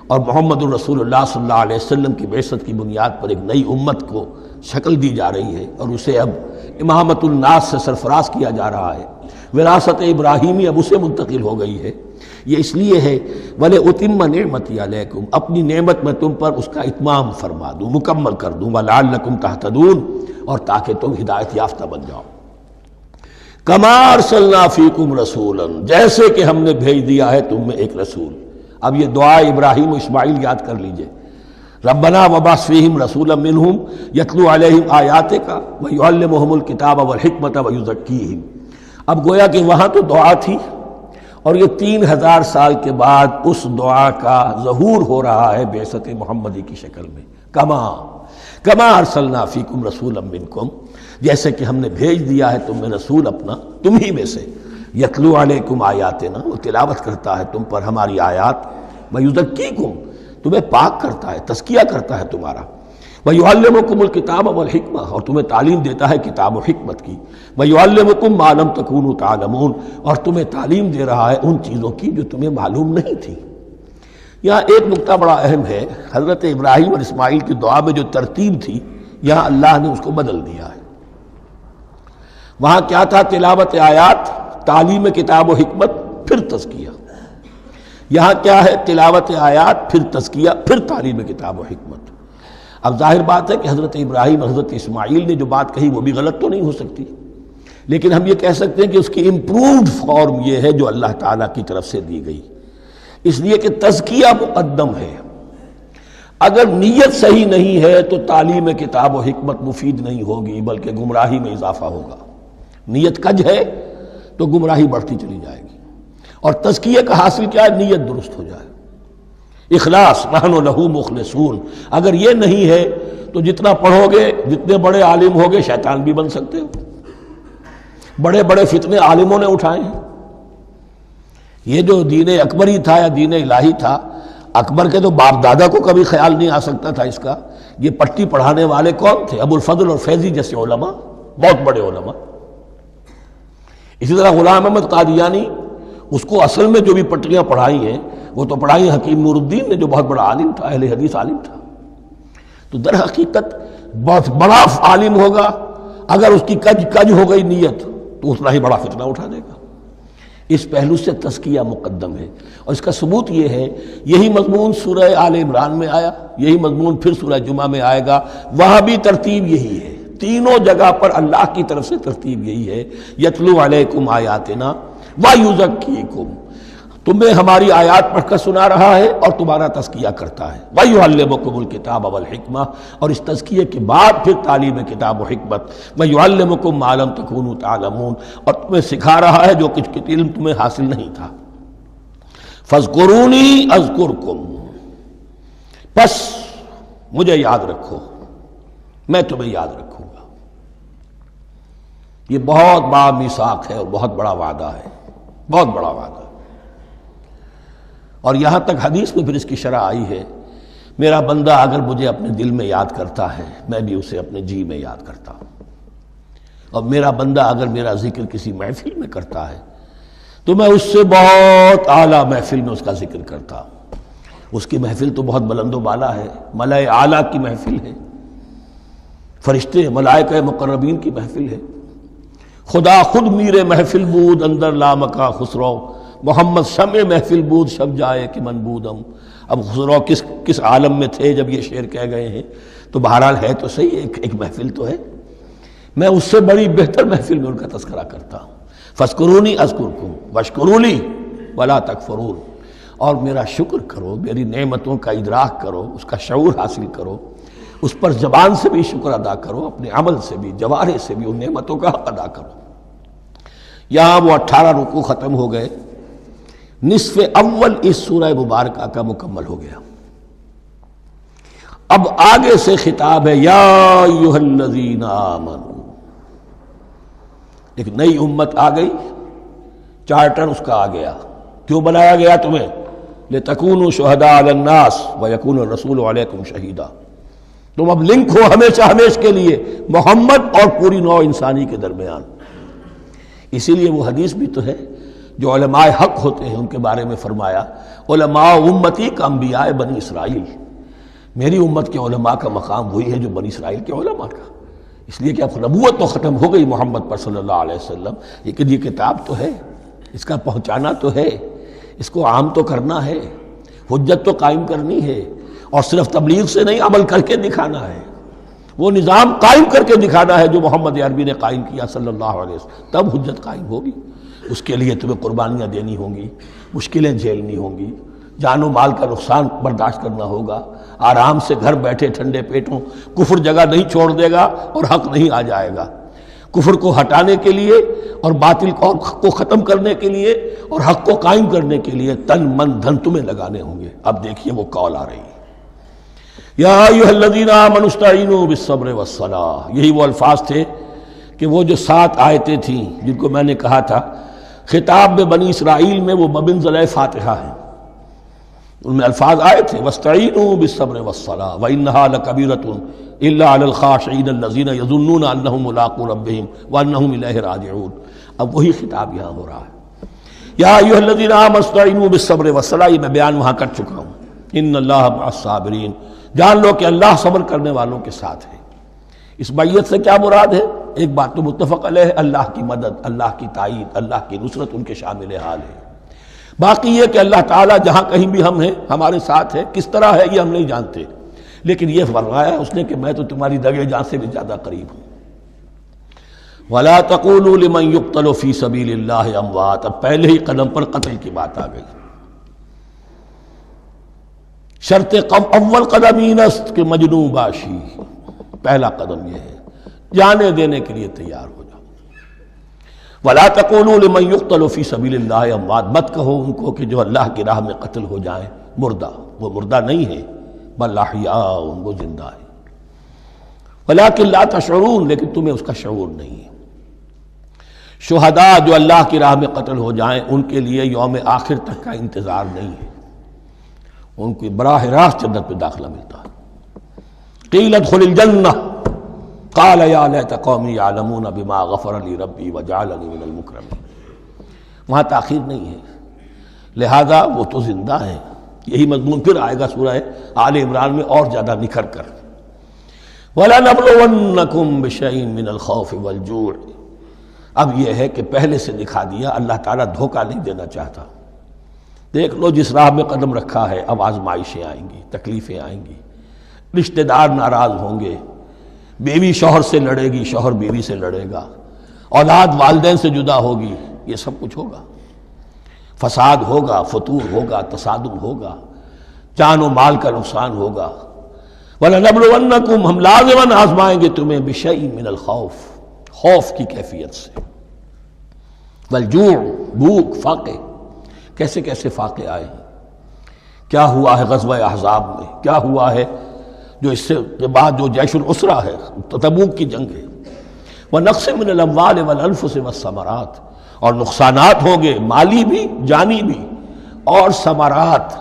[SPEAKER 1] اور محمد الرسول اللہ صلی اللہ علیہ وسلم کی بعثت کی بنیاد پر ایک نئی امت کو شکل دی جا رہی ہے اور اسے اب امامت الناس سے سرفراز کیا جا رہا ہے، وراثت ابراہیمی اب اسے منتقل ہو گئی ہے۔ یہ اس لیے ہے وَلِأُتِمَّ نِعْمَتِي عَلَيْكُمْ، اپنی نعمت میں تم پر اس کا اتمام فرما دوں، مکمل کر دوں، وَلَعَلَّكُمْ تَهْتَدُونَ، اور تاکہ تم ہدایت یافتہ بن جاؤ۔ کما ارسلنا فیکم رسولا، جیسے کہ ہم نے بھیج دیا ہے تم میں ایک رسول۔ اب یہ دعا ابراہیم و اسماعیل یاد کر لیجئے، ربنا وبعث فیہم رسولا منہم یتلو علیہم آیاتک ویعلمہم الکتاب والحکمت ویزکیہم۔ اب گویا کہ وہاں تو دعا تھی، اور یہ 3000 سال کے بعد اس دعا کا ظہور ہو رہا ہے بعثت محمدی کی شکل میں۔ کما ارسلنا فیکم رسولا منکم، جیسے کہ ہم نے بھیج دیا ہے تم میں رسول اپنا، تم ہی میں سے، یتلو علیکم آیاتنا، وہ تلاوت کرتا ہے تم پر ہماری آیات، ویزکیکم، تمہیں پاک کرتا ہے، تزکیہ کرتا ہے تمہارا، ویعلمکم الکتاب والحکمہ، اور تمہیں تعلیم دیتا ہے کتاب و حکمت کی، ویعلمکم ما لم تکونوا تعلمون، اور تمہیں تعلیم دے رہا ہے ان چیزوں کی جو تمہیں معلوم نہیں تھی۔ یہاں ایک نقطہ بڑا اہم ہے، حضرت ابراہیم اور اسماعیل کی دعا میں جو ترتیب تھی یہاں اللہ نے اس کو بدل دیا ہے۔ وہاں کیا تھا؟ تلاوت آیات، تعلیم کتاب و حکمت، پھر تزکیہ۔ یہاں کیا ہے؟ تلاوت آیات، پھر تزکیہ، پھر تعلیم کتاب و حکمت۔ اب ظاہر بات ہے کہ حضرت ابراہیم اور حضرت اسماعیل نے جو بات کہی وہ بھی غلط تو نہیں ہو سکتی، لیکن ہم یہ کہہ سکتے ہیں کہ اس کی امپرووڈ فارم یہ ہے جو اللہ تعالیٰ کی طرف سے دی گئی، اس لیے کہ تزکیہ مقدم ہے۔ اگر نیت صحیح نہیں ہے تو تعلیم کتاب و حکمت مفید نہیں ہوگی، بلکہ گمراہی میں اضافہ ہوگا۔ نیت کج ہے تو گمراہی بڑھتی چلی جائے گی، اور تزکیہ کا حاصل کیا ہے؟ نیت درست ہو جائے، اخلاص، نحن لہ مخلصون۔ اگر یہ نہیں ہے تو جتنا پڑھو گے، جتنے بڑے عالم ہوگے، شیطان بھی بن سکتے ہو۔ بڑے بڑے فتنے عالموں نے اٹھائے ہیں۔ یہ جو دین اکبری تھا یا دین الہی تھا، اکبر کے تو باپ دادا کو کبھی خیال نہیں آ سکتا تھا اس کا۔ یہ پٹی پڑھانے والے کون تھے؟ ابو الفضل اور فیضی جیسے علماء، بہت بڑے علماء۔ اسی طرح غلام احمد قادیانی، اس کو اصل میں جو بھی پٹیاں پڑھائی ہیں وہ تو پڑھائی حکیم نور الدین نے، جو بہت بڑا عالم تھا، اہل حدیث عالم تھا۔ تو در حقیقت بہت بڑا عالم ہوگا، اگر اس کی کج ہو گئی نیت تو اتنا ہی بڑا فتنہ اٹھا دے گا۔ اس پہلو سے تزکیہ مقدم ہے، اور اس کا ثبوت یہ ہے، یہی مضمون سورہ آل عمران میں آیا، یہی مضمون پھر سورہ جمعہ میں آئے گا، وہاں بھی ترتیب یہی ہے۔ تینوں جگہ پر اللہ کی طرف سے ترتیب یہی ہے، یتلو علیکم آیاتنا ویزکیکم، تمہیں ہماری آیات پڑھ کر سنا رہا ہے اور تمہارا تزکیہ کرتا ہے، ویعلمکم الکتاب والحکمہ، اور اس تزکیے کے بعد پھر تعلیم کتاب و حکمت، ویعلمکم ما لم تکونوا تعلمون، اور تمہیں سکھا رہا ہے جو کچھ علم تمہیں حاصل نہیں تھا۔ فاذکرونی اذکرکم، پس مجھے یاد رکھو، میں تمہیں یاد رکھوں گا۔ یہ بہت بڑا میثاق ہے اور بہت بڑا وعدہ ہے، بہت بڑا وعدہ۔ اور یہاں تک حدیث میں پھر اس کی شرح آئی ہے، میرا بندہ اگر مجھے اپنے دل میں یاد کرتا ہے، میں بھی اسے اپنے جی میں یاد کرتا ہوں، اور میرا بندہ اگر میرا ذکر کسی محفل میں کرتا ہے تو میں اس سے بہت اعلیٰ محفل میں اس کا ذکر کرتا ہوں۔ اس کی محفل تو بہت بلند و بالا ہے، ملائے اعلیٰ کی محفل ہے، فرشتے ملائکہ مقربین کی محفل ہے، خدا خود میر محفل بود اندر لامکا خسرو، محمد شمع محفل بود شب جائے کہ من بودم۔ اب خسرو کس عالم میں تھے جب یہ شعر کہہ گئے ہیں؟ تو بہرحال ہے تو صحیح، ایک محفل تو ہے، میں اس سے بڑی بہتر محفل میں ان کا تذکرہ کرتا ہوں۔ فاذکرونی اذکرکم واشکروا لی ولا تکفرون، اور میرا شکر کرو، میری نعمتوں کا ادراک کرو، اس کا شعور حاصل کرو، اس پر زبان سے بھی شکر ادا کرو، اپنے عمل سے بھی، جوارح سے بھی ان نعمتوں کا حق ادا کرو۔ یہاں وہ 18 رکوع ختم ہو گئے، نصف اول اس سورہ مبارکہ کا مکمل ہو گیا۔ اب آگے سے خطاب ہے، یا ایھا الذین آمنوا، ایک نئی امت آ گئی، چارٹر اس کا آ گیا۔ کیوں بنایا گیا تمہیں؟ لتکونوا شہداء علی الناس ویکون الرسول علیکم شہیدا، تم اب لنک ہو ہمیشہ ہمیش کے لیے محمد اور پوری نوع انسانی کے درمیان۔ اسی لیے وہ حدیث بھی تو ہے جو علماء حق ہوتے ہیں ان کے بارے میں فرمایا، علماء امتی کا انبیاء بنی اسرائیل، میری امت کے علماء کا مقام وہی ہے جو بنی اسرائیل کے علماء کا۔ اس لیے کہ اب نبوت تو ختم ہو گئی محمد پر صلی اللہ علیہ وسلم، لیکن یہ کتاب تو ہے، اس کا پہنچانا تو ہے، اس کو عام تو کرنا ہے، حجت تو قائم کرنی ہے، اور صرف تبلیغ سے نہیں، عمل کر کے دکھانا ہے، وہ نظام قائم کر کے دکھانا ہے جو محمد عربی نے قائم کیا صلی اللہ علیہ وسلم، تب حجت قائم ہوگی۔ اس کے لیے تمہیں قربانیاں دینی ہوں گی، مشکلیں جھیلنی ہوں گی، جان و مال کا نقصان برداشت کرنا ہوگا، آرام سے گھر بیٹھے ٹھنڈے پیٹوں کفر جگہ نہیں چھوڑ دے گا اور حق نہیں آ جائے گا۔ کفر کو ہٹانے کے لیے اور باطل کو ختم کرنے کے لیے اور حق کو قائم کرنے کے لیے تن من دھن تمہیں لگانے ہوں گے۔ اب دیکھیے وہ قول آ رہی ہے، یا ایھا الذین آمنوا استعینوا بالصبر والصلاۃ۔ یہی وہ الفاظ تھے کہ وہ جو 7 آیتیں تھیں جن کو میں نے کہا تھا خطاب میں بنی اسرائیل میں وہ بمنزلہ فاتحہ ہیں، ان میں الفاظ آئے تھے وَاسْتَعِینُوا بِالصَّبْرِ وَالصَّلَاةِ وَإِنَّهَا لَكَبِیرَةٌ إِلَّا عَلَى الْخَاشِعِینَ الَّذِینَ يَظُنُّونَ أَنَّهُم مُّلَاقُو رَبِّهِمْ وَأَنَّهُمْ إِلَیہِ رَاجِعُونَ۔ اب وہی خطاب یہاں ہو رہا ہے، یا ایھا الذین آمنوا استعینوا بالصبر والصلاۃ، میں بیان وہاں کر چکا ہوں، ان اللہ مع الصابرین، جان لو کہ اللہ صبر کرنے والوں کے ساتھ ہے۔ اس بیعت سے کیا مراد ہے؟ ایک بات تو متفق علیہ ہے، اللہ کی مدد، اللہ کی تائید، اللہ کی نصرت ان کے شامل حال ہے۔ باقی یہ کہ اللہ تعالیٰ جہاں کہیں بھی ہم ہیں ہمارے ساتھ ہے، کس طرح ہے یہ ہم نہیں جانتے، لیکن یہ فرمایا اس نے کہ میں تو تمہاری دگے جان سے بھی زیادہ قریب ہوں۔ وَلَا تَقُولُوا لِمَنْ يُقْتَلُ فِي سَبِيلِ اللَّهِ أَمْوَاتٌ، اب پہلے ہی قدم پر قتل کی بات آ گئی۔ شرط اول قدم ہی نست کہ مجنون باشی، پہلا قدم یہ ہے جانے دینے کے لیے تیار ہو جاؤ۔ وَلَا تَقُولُوا لِمَنْ يُقْتَلُ فِي سَبِيلِ اللَّهِ أَمْوَاتٌ، مت کہو ان کو کہ جو اللہ کی راہ میں قتل ہو جائیں مردہ، وہ مردہ نہیں ہے، بل احیاء، وہ زندہ ہے، وَلَٰكِن لَا تَشْعُرُونَ، لیکن تمہیں اس کا شعور نہیں ہے۔ شہداء جو اللہ کی راہ میں قتل ہو جائیں ان کے لیے یوم آخر تک کا انتظار نہیں ہے، ان کو براہ راست جنت میں داخلہ ملتا ہے۔ قیل ادخل الجنہ قال یا لیت قومی یعلمون بما غفر لی ربی وجعلنی من المکرمین، وہاں تاخیر نہیں ہے، لہذا وہ تو زندہ ہیں۔ یہی مضمون پھر آئے گا سورہ آل عمران میں اور زیادہ نکھر کر، وَلَنَبْلُوَنَّكُمْ بِشَيْءٍ مِّنَ الْخَوْفِ وَالْجُوعِ۔ اب یہ ہے کہ پہلے سے دکھا دیا، اللہ تعالیٰ دھوکہ نہیں دینا چاہتا۔ دیکھ لو جس راہ میں قدم رکھا ہے اب آزمائشیں آئیں گی، تکلیفیں آئیں گی، رشتہ دار ناراض ہوں گے، بیوی شوہر سے لڑے گی، شوہر بیوی سے لڑے گا، اولاد والدین سے جدا ہوگی، یہ سب کچھ ہوگا، فساد ہوگا، فتور ہوگا، تصادم ہوگا، جان و مال کا نقصان ہوگا۔ وَلَنَبْلُوَنَّكُمْ، ہم لازماً آزمائیں گے تمہیں بِشَيْءٍ مِّنَ الْخَوْفِ، خوف کی کیفیت سے، وَالْجُوعِ، بھوک، فاقے، کیسے کیسے فاقے آئے ہیں، کیا ہوا ہے غزوہ احزاب میں، کیا ہوا ہے جو اس سے بعد جو جیش العسرہ ہے، تبوک کی جنگ ہے، وَنَقْصٍ مِّنَ الْأَمْوَالِ وَالْأَنفُسِ وَالثَّمَرَاتِ، اور نقصانات ہوں گے مالی بھی جانی بھی، اور ثمرات۔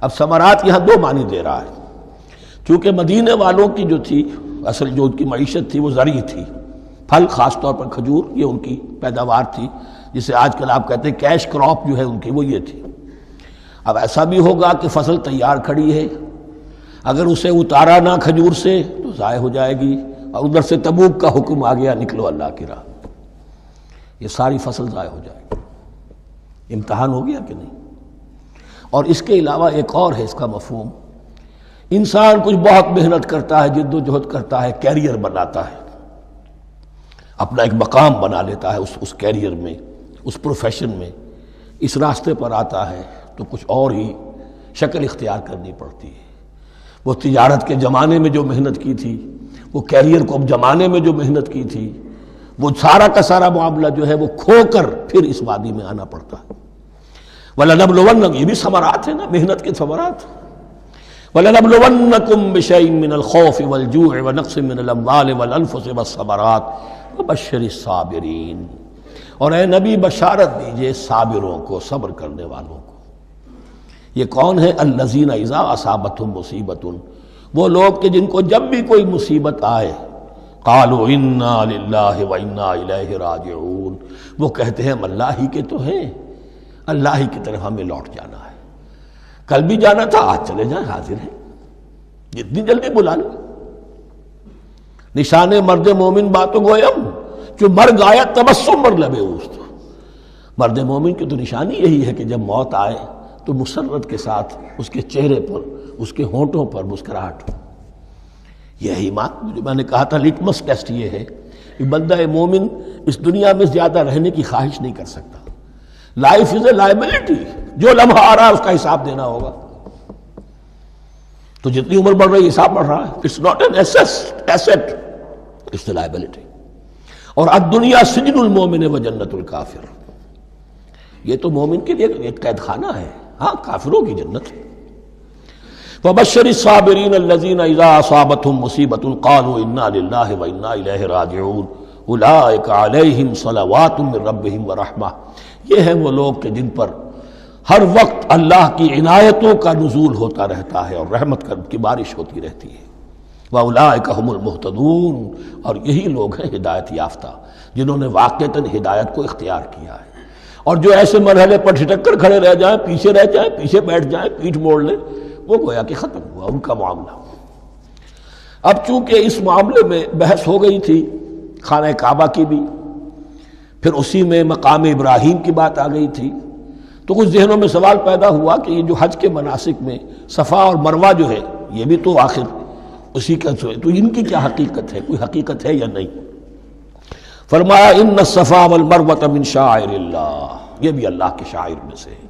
[SPEAKER 1] اب ثمرات یہاں دو معنی دے رہا ہے، چونکہ مدینے والوں کی جو تھی اصل جو ان کی معیشت تھی وہ زرعی تھی، پھل، خاص طور پر کھجور، یہ ان کی پیداوار تھی، جسے آج کل آپ کہتے ہیں کیش کراپ جو ہے ان کی، وہ یہ تھی۔ اب ایسا بھی ہوگا کہ فصل تیار کھڑی ہے، اگر اسے اتارا نہ کھجور سے تو ضائع ہو جائے گی، اور ادھر سے تبوک کا حکم آ گیا نکلو اللہ کی راہ، یہ ساری فصل ضائع ہو جائے گی۔ امتحان ہو گیا کہ نہیں؟ اور اس کے علاوہ ایک اور ہے اس کا مفہوم، انسان کچھ بہت محنت کرتا ہے، جد و جہد کرتا ہے، کیریئر بناتا ہے، اپنا ایک مقام بنا لیتا ہے اس کیریئر میں، اس پروفیشن میں، اس راستے پر آتا ہے تو کچھ اور ہی شکل اختیار کرنی پڑتی ہے۔ وہ تجارت کے زمانے میں جو محنت کی تھی، وہ کیریئر کو اب جمانے میں جو محنت کی تھی، وہ سارا کا سارا معاملہ جو ہے وہ کھو کر پھر اس وادی میں آنا پڑتا ہے۔ وَلَنَبْلُوَنَّكُمْ، یہ بھی ثمرات ہیں نا، محنت کے ثمرات۔ وَلَنَبْلُوَنَّكُمْ بِشَيْءٍ مِّنَ الْخَوْفِ وَالْجُوعِ وَنَقْصٍ مِّنَ الْأَمْوَالِ وَالْأَنفُسِ وَالثَّمَرَاتِ وَبَشِّرِ الصَّابِرِينَ، اور اے نبی بشارت دیجئے صابروں کو، صبر کرنے والوں کو۔ یہ کون ہے؟ الذین اذا اصابتہم مصیبۃ، وہ لوگ کہ جن کو جب بھی کوئی مصیبت آئے قالوا انا للہ وانا الیہ راجعون، وہ کہتے ہیں ہم اللہ ہی کے تو ہیں، اللہ ہی کی طرف ہمیں لوٹ جانا ہے، کل بھی جانا تھا، آج چلے جائیں، حاضر ہیں، جتنی جلدی بلا لیں۔ نشان مرد مومن باتوں گویم جو مرگ آیا تبسم مر لبے اوست. مرد مومن کی تو نشانی یہی ہے کہ جب موت آئے تو مسرت کے ساتھ اس کے چہرے پر، اس کے ہونٹوں پر مسکراہٹ ہو. یہ ایمان جو میں نے کہا تھا لٹمس ٹیسٹ یہ ہے کہ بندہ مومن اس دنیا میں زیادہ رہنے کی خواہش نہیں کر سکتا. لائف از اے لائبلٹی، جو لمحہ آ رہا ہے اس کا حساب دینا ہوگا. تو جتنی عمر بڑھ رہی ہے حساب بڑھ رہا ہے. It's not an asset, it's a liability. اور الدنیا سجن المومن و جنت الکافر، یہ تو مومن کے لیے ایک قید خانہ ہے، ہاں کافروں کی جنت ہے. وَبَشِّرِ الصَّابِرِينَ الَّذِينَ إِذَا أَصَابَتْهُمْ مُصِيبَةٌ قَالُوا إِنَّا لِلَّهِ وَإِنَّا إِلَيْهِ رَاجِعُونَ أُولَٰئِكَ عَلَيْهِمْ صَلَوَاتٌ مِّن رَّبِّهِمْ وَرَحْمَةٌ. یہ ہیں وہ لوگ کہ جن پر ہر وقت اللہ کی عنایتوں کا نزول ہوتا رہتا ہے اور رحمت کی بارش ہوتی رہتی ہے. وَأُولَٰئِكَ هُمُ الْمُهْتَدُونَ، اور یہی لوگ ہیں ہدایت یافتہ جنہوں نے واقعتاً ہدایت کو اختیار کیا ہے. اور جو ایسے مرحلے پر ٹھٹک کر کھڑے رہ جائیں، پیچھے رہ جائیں، پیچھے بیٹھ جائیں، پیٹھ موڑ لیں، وہ گویا کہ ختم ہوا ان کا معاملہ. اب چونکہ اس معاملے میں بحث ہو گئی تھی خانہ کعبہ کی بھی، پھر اسی میں مقام ابراہیم کی بات آ گئی تھی، تو کچھ ذہنوں میں سوال پیدا ہوا کہ یہ جو حج کے مناسک میں صفا اور مروہ جو ہے یہ بھی تو آخر اسی کا تو ان کی کیا حقیقت ہے، کوئی حقیقت ہے یا نہیں. فرمایا ان الصفا والمروہ من شعائر اللہ، یہ بھی اللہ کے شاعر میں سے ہے.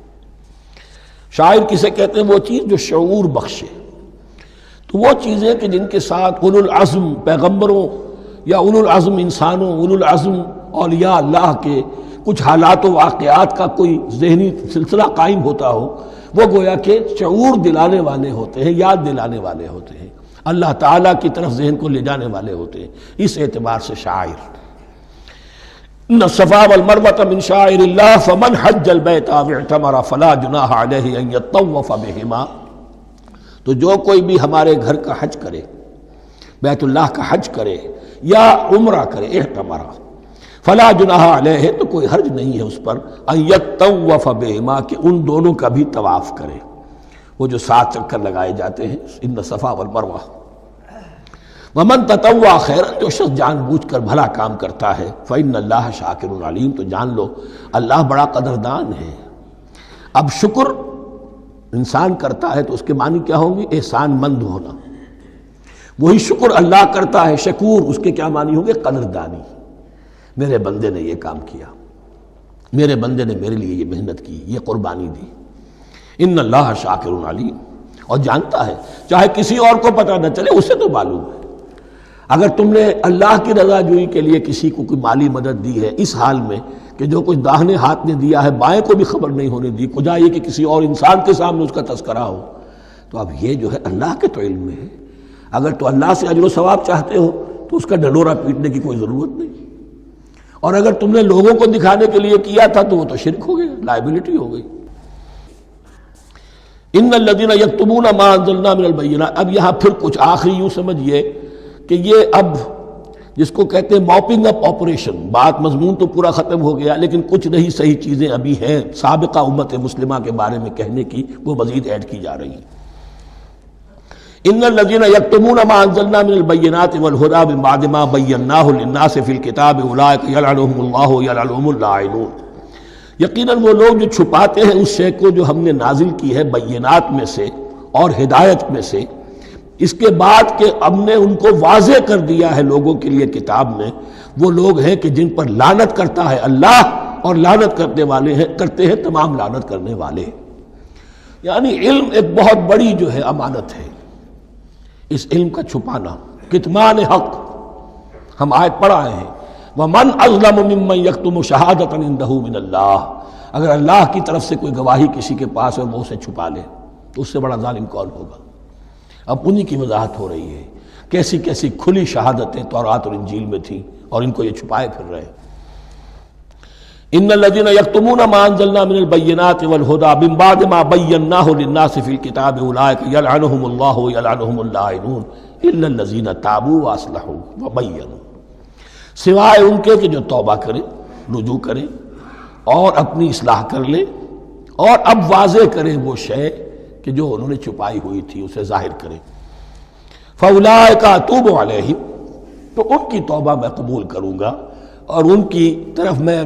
[SPEAKER 1] شاعر کسے کہتے ہیں؟ وہ چیز جو شعور بخشے. تو وہ چیزیں کہ جن کے ساتھ اولو العزم پیغمبروں یا اولو العزم انسانوں، اولو العزم اولیاء اللہ کے کچھ حالات و واقعات کا کوئی ذہنی سلسلہ قائم ہوتا ہو، وہ گویا کہ شعور دلانے والے ہوتے ہیں، یاد دلانے والے ہوتے ہیں، اللہ تعالیٰ کی طرف ذہن کو لے جانے والے ہوتے ہیں. اس اعتبار سے شاعر. ان الصفا والمروہ من شعائر اللہ فمن حج البیت او اعتمر فلا جناح علیہ ان یطوف بہما. تو جو کوئی بھی ہمارے گھر کا حج کرے، بیت اللہ کا حج کرے یا عمرہ کرے، اعتمر، فلا جناح علیہ، تو کوئی حرج نہیں ہے اس پر، ان یطوف بہما، کہ ان دونوں کا بھی طواف کرے. وہ جو 7 چکر لگائے جاتے ہیں، ان الصفا والمروہ. ومن تطوع خیرا، جو شخص جان بوجھ کر بھلا کام کرتا ہے، فإن اللہ شاکر علیم، تو جان لو اللہ بڑا قدردان ہے. اب شکر انسان کرتا ہے تو اس کے معنی کیا ہوں گے؟ احسان مند ہونا. وہی شکر اللہ کرتا ہے شکور، اس کے کیا معنی ہوں گے؟ قدردانی. میرے بندے نے یہ کام کیا، میرے بندے نے میرے لیے یہ محنت کی، یہ قربانی دی. ان اللہ شاکر علیم، اور جانتا ہے، چاہے کسی اور کو پتہ نہ چلے اسے تو معلوم ہے. اگر تم نے اللہ کی رضا جوئی کے لیے کسی کو کوئی مالی مدد دی ہے اس حال میں کہ جو کچھ داہنے ہاتھ نے دیا ہے بائیں کو بھی خبر نہیں ہونے دی، کجا یہ کہ کسی اور انسان کے سامنے اس کا تذکرہ ہو، تو اب یہ جو ہے اللہ کے تو علم میں ہے. اگر تو اللہ سے اجر و ثواب چاہتے ہو تو اس کا ڈنڈورا پیٹنے کی کوئی ضرورت نہیں. اور اگر تم نے لوگوں کو دکھانے کے لیے کیا تھا تو وہ تو شرک ہو گیا، لائبلٹی ہو گئی. ان الذین یکتمون ما انزلنا من البینات. اب یہاں پھر کچھ آخری یوں سمجھیے کہ یہ اب جس کو کہتے ہیں موپنگ اپ آپریشن، بات مضمون تو پورا ختم ہو گیا لیکن کچھ نہیں صحیح چیزیں ابھی ہیں سابقہ امت مسلمہ کے بارے میں کہنے کی، وہ مزید ایڈ کی جا رہی ہیں. ان الذین یکتمون ما انزلنا من البینات والہدی من بعد ما بیناہ للناس فی الکتاب اولئک یلعنهم اللہ یلعنهم اللاعنون. یقیناً وہ لوگ جو چھپاتے ہیں اس شے کو جو ہم نے نازل کی ہے بینات میں سے اور ہدایت میں سے، اس کے بعد کہ ہم نے ان کو واضح کر دیا ہے لوگوں کے لیے کتاب میں، وہ لوگ ہیں کہ جن پر لعنت کرتا ہے اللہ، اور لعنت کرتے ہیں تمام لعنت کرنے والے. یعنی علم ایک بہت بڑی جو ہے امانت ہے، اس علم کا چھپانا. کتمان حق ہم آیت پڑھ آئے ہیں، وَمَنْ أَظْلَمُ مِمَّنْ يَكْتُمُ شَهَادَةً عِندَهُ مِنَ اللَّهِ. اگر اللہ کی طرف سے کوئی گواہی کسی کے پاس ہے وہ اسے چھپا لے تو اس سے بڑا ظالم کون ہوگا. اب انہی کی وضاحت ہو رہی ہے، کیسی کیسی کھلی شہادتیں تورات اور انجیل میں تھیں اور ان کو یہ چھپائے پھر رہے. ان الذین یکتمون ما انزلنا من البینات والہدی من بعد ما بیناہ للناس فی الکتاب اولئک یلعنهم اللہ یلعنهم اللاعنون الا الذین تابوا واصلحوا وبینوا. سوائے ان کے کہ جو توبہ کریں، رجوع کریں اور اپنی اصلاح کر لیں اور اب واضح کریں وہ شے کہ جو انہوں نے چھپائی ہوئی تھی اسے ظاہر کریں. فَأُولَٰئِکَ أَتُوبُ عَلَیْہِمْ، تو ان کی توبہ میں قبول کروں گا اور ان کی طرف میں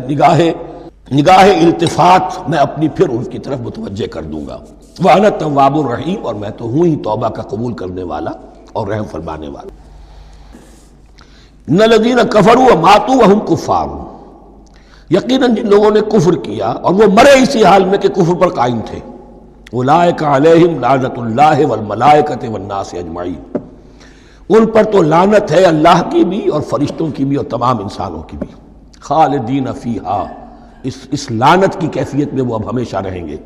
[SPEAKER 1] نگاہ التفات میں اپنی پھر ان کی طرف متوجہ کر دوں گا۔ وَأَنَا التَّوَّابُ الرَّحِيمُ، اور میں تو ہوں ہی توبہ کا قبول کرنے والا اور رحم فرمانے والا۔ إِنَّ الَّذِينَ كَفَرُوا وَمَاتُوا وَهُمْ كُفَّارٌ، یقیناً جن لوگوں نے کفر کیا اور وہ مرے اسی حال میں کہ کفر پر قائم تھے، اولئک علیہم لعنۃ اللہ والملائکۃ والناس اجمعین، ان پر تو لعنت ہے اللہ کی بھی اور فرشتوں کی بھی اور تمام انسانوں کی بھی، خالدین فیہا، اس لعنت کی کیفیت میں وہ اب ہمیشہ رہیں گے،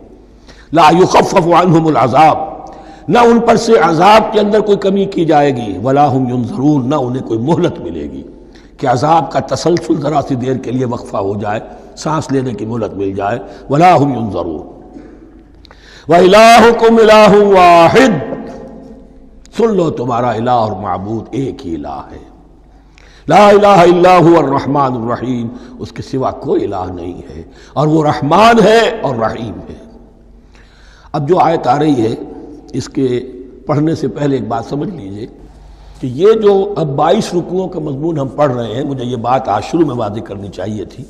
[SPEAKER 1] لا یخفف عنہم العذاب، نہ ان پر سے عذاب کے اندر کوئی کمی کی جائے گی، ولا ہم ینظرون، نہ انہیں کوئی مہلت ملے گی کہ عذاب کا تسلسل ذرا سی دیر کے لیے وقفہ ہو جائے، سانس لینے کی مہلت مل جائے، ولا ہم ینظرون۔ وَإِلَٰهُكُمْ إِلَٰهٌ وَاحِدٌ، سن لو تمہارا الہ اور معبود ایک ہی الہ ہے، لا الہ الا هو الرحمن الرحیم، اس کے سوا کوئی الہ نہیں ہے اور وہ رحمان ہے اور رحیم ہے۔ اب جو آیت آ رہی ہے اس کے پڑھنے سے پہلے ایک بات سمجھ لیجئے کہ یہ جو اب 22 رکوعوں کا مضمون ہم پڑھ رہے ہیں، مجھے یہ بات آج شروع میں واضح کرنی چاہیے تھی،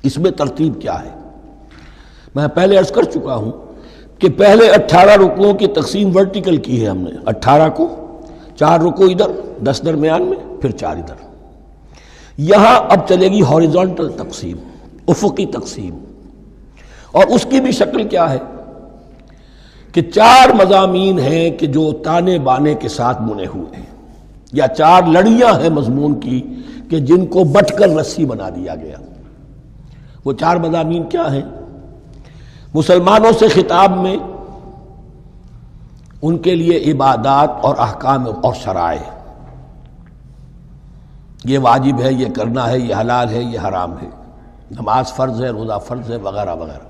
[SPEAKER 1] اس میں ترتیب کیا ہے۔ میں پہلے عرض کر چکا ہوں کہ پہلے 18 رکوعوں کی تقسیم ورٹیکل کی ہے ہم نے، 18 کو 4 رکوع ادھر، 10 درمیان میں، پھر 4 ادھر۔ یہاں اب چلے گی ہاریزونٹل تقسیم، افقی تقسیم، اور اس کی بھی شکل کیا ہے کہ 4 مضامین ہیں کہ جو تانے بانے کے ساتھ بنے ہوئے ہیں، یا 4 لڑیاں ہیں مضمون کی کہ جن کو بٹ کر رسی بنا دیا گیا۔ وہ 4 مضامین کیا ہیں؟ مسلمانوں سے خطاب میں ان کے لیے عبادات اور احکام اور شرائع، یہ واجب ہے، یہ کرنا ہے، یہ حلال ہے، یہ حرام ہے، نماز فرض ہے، روزہ فرض ہے، وغیرہ وغیرہ۔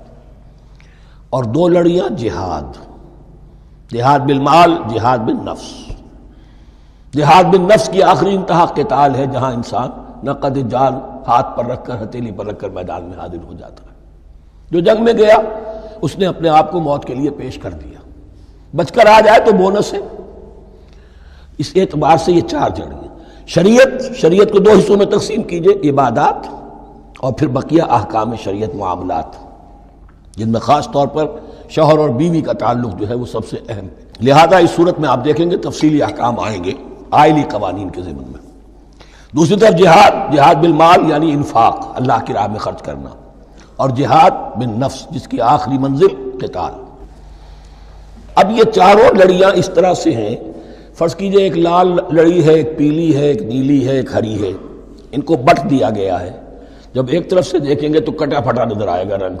[SPEAKER 1] اور 2 لڑیاں جہاد، جہاد بالمال، جہاد بالنفس۔ جہاد بالنفس کی آخری انتہا قتال ہے، جہاں انسان نقد جان ہاتھ پر رکھ کر، ہتھیلی پر رکھ کر میدان میں حاضر ہو جاتا ہے۔ جو جنگ میں گیا اس نے اپنے آپ کو موت کے لیے پیش کر دیا، بچ کر آ جائے تو بونس ہے۔ اس اعتبار سے یہ 4 جڑیں۔ شریعت کو 2 حصوں میں تقسیم کیجئے، عبادات اور پھر بقیہ احکام شریعت، معاملات، جن میں خاص طور پر شوہر اور بیوی کا تعلق جو ہے وہ سب سے اہم ہے۔ لہذا اس صورت میں آپ دیکھیں گے تفصیلی احکام آئیں گے آئلی قوانین کے ضمن میں۔ دوسری طرف جہاد بالمال یعنی انفاق، اللہ کی راہ میں خرچ کرنا، اور جہاد بالنفس جس کی آخری منزل قتال۔ اب یہ 4 لڑیاں اس طرح سے ہیں، فرض کیجئے ایک لال لڑی ہے، ایک پیلی ہے، ایک نیلی ہے، ایک ہری ہے، ان کو بٹ دیا گیا ہے۔ جب ایک طرف سے دیکھیں گے تو کٹا پھٹا نظر آئے گا، رنگ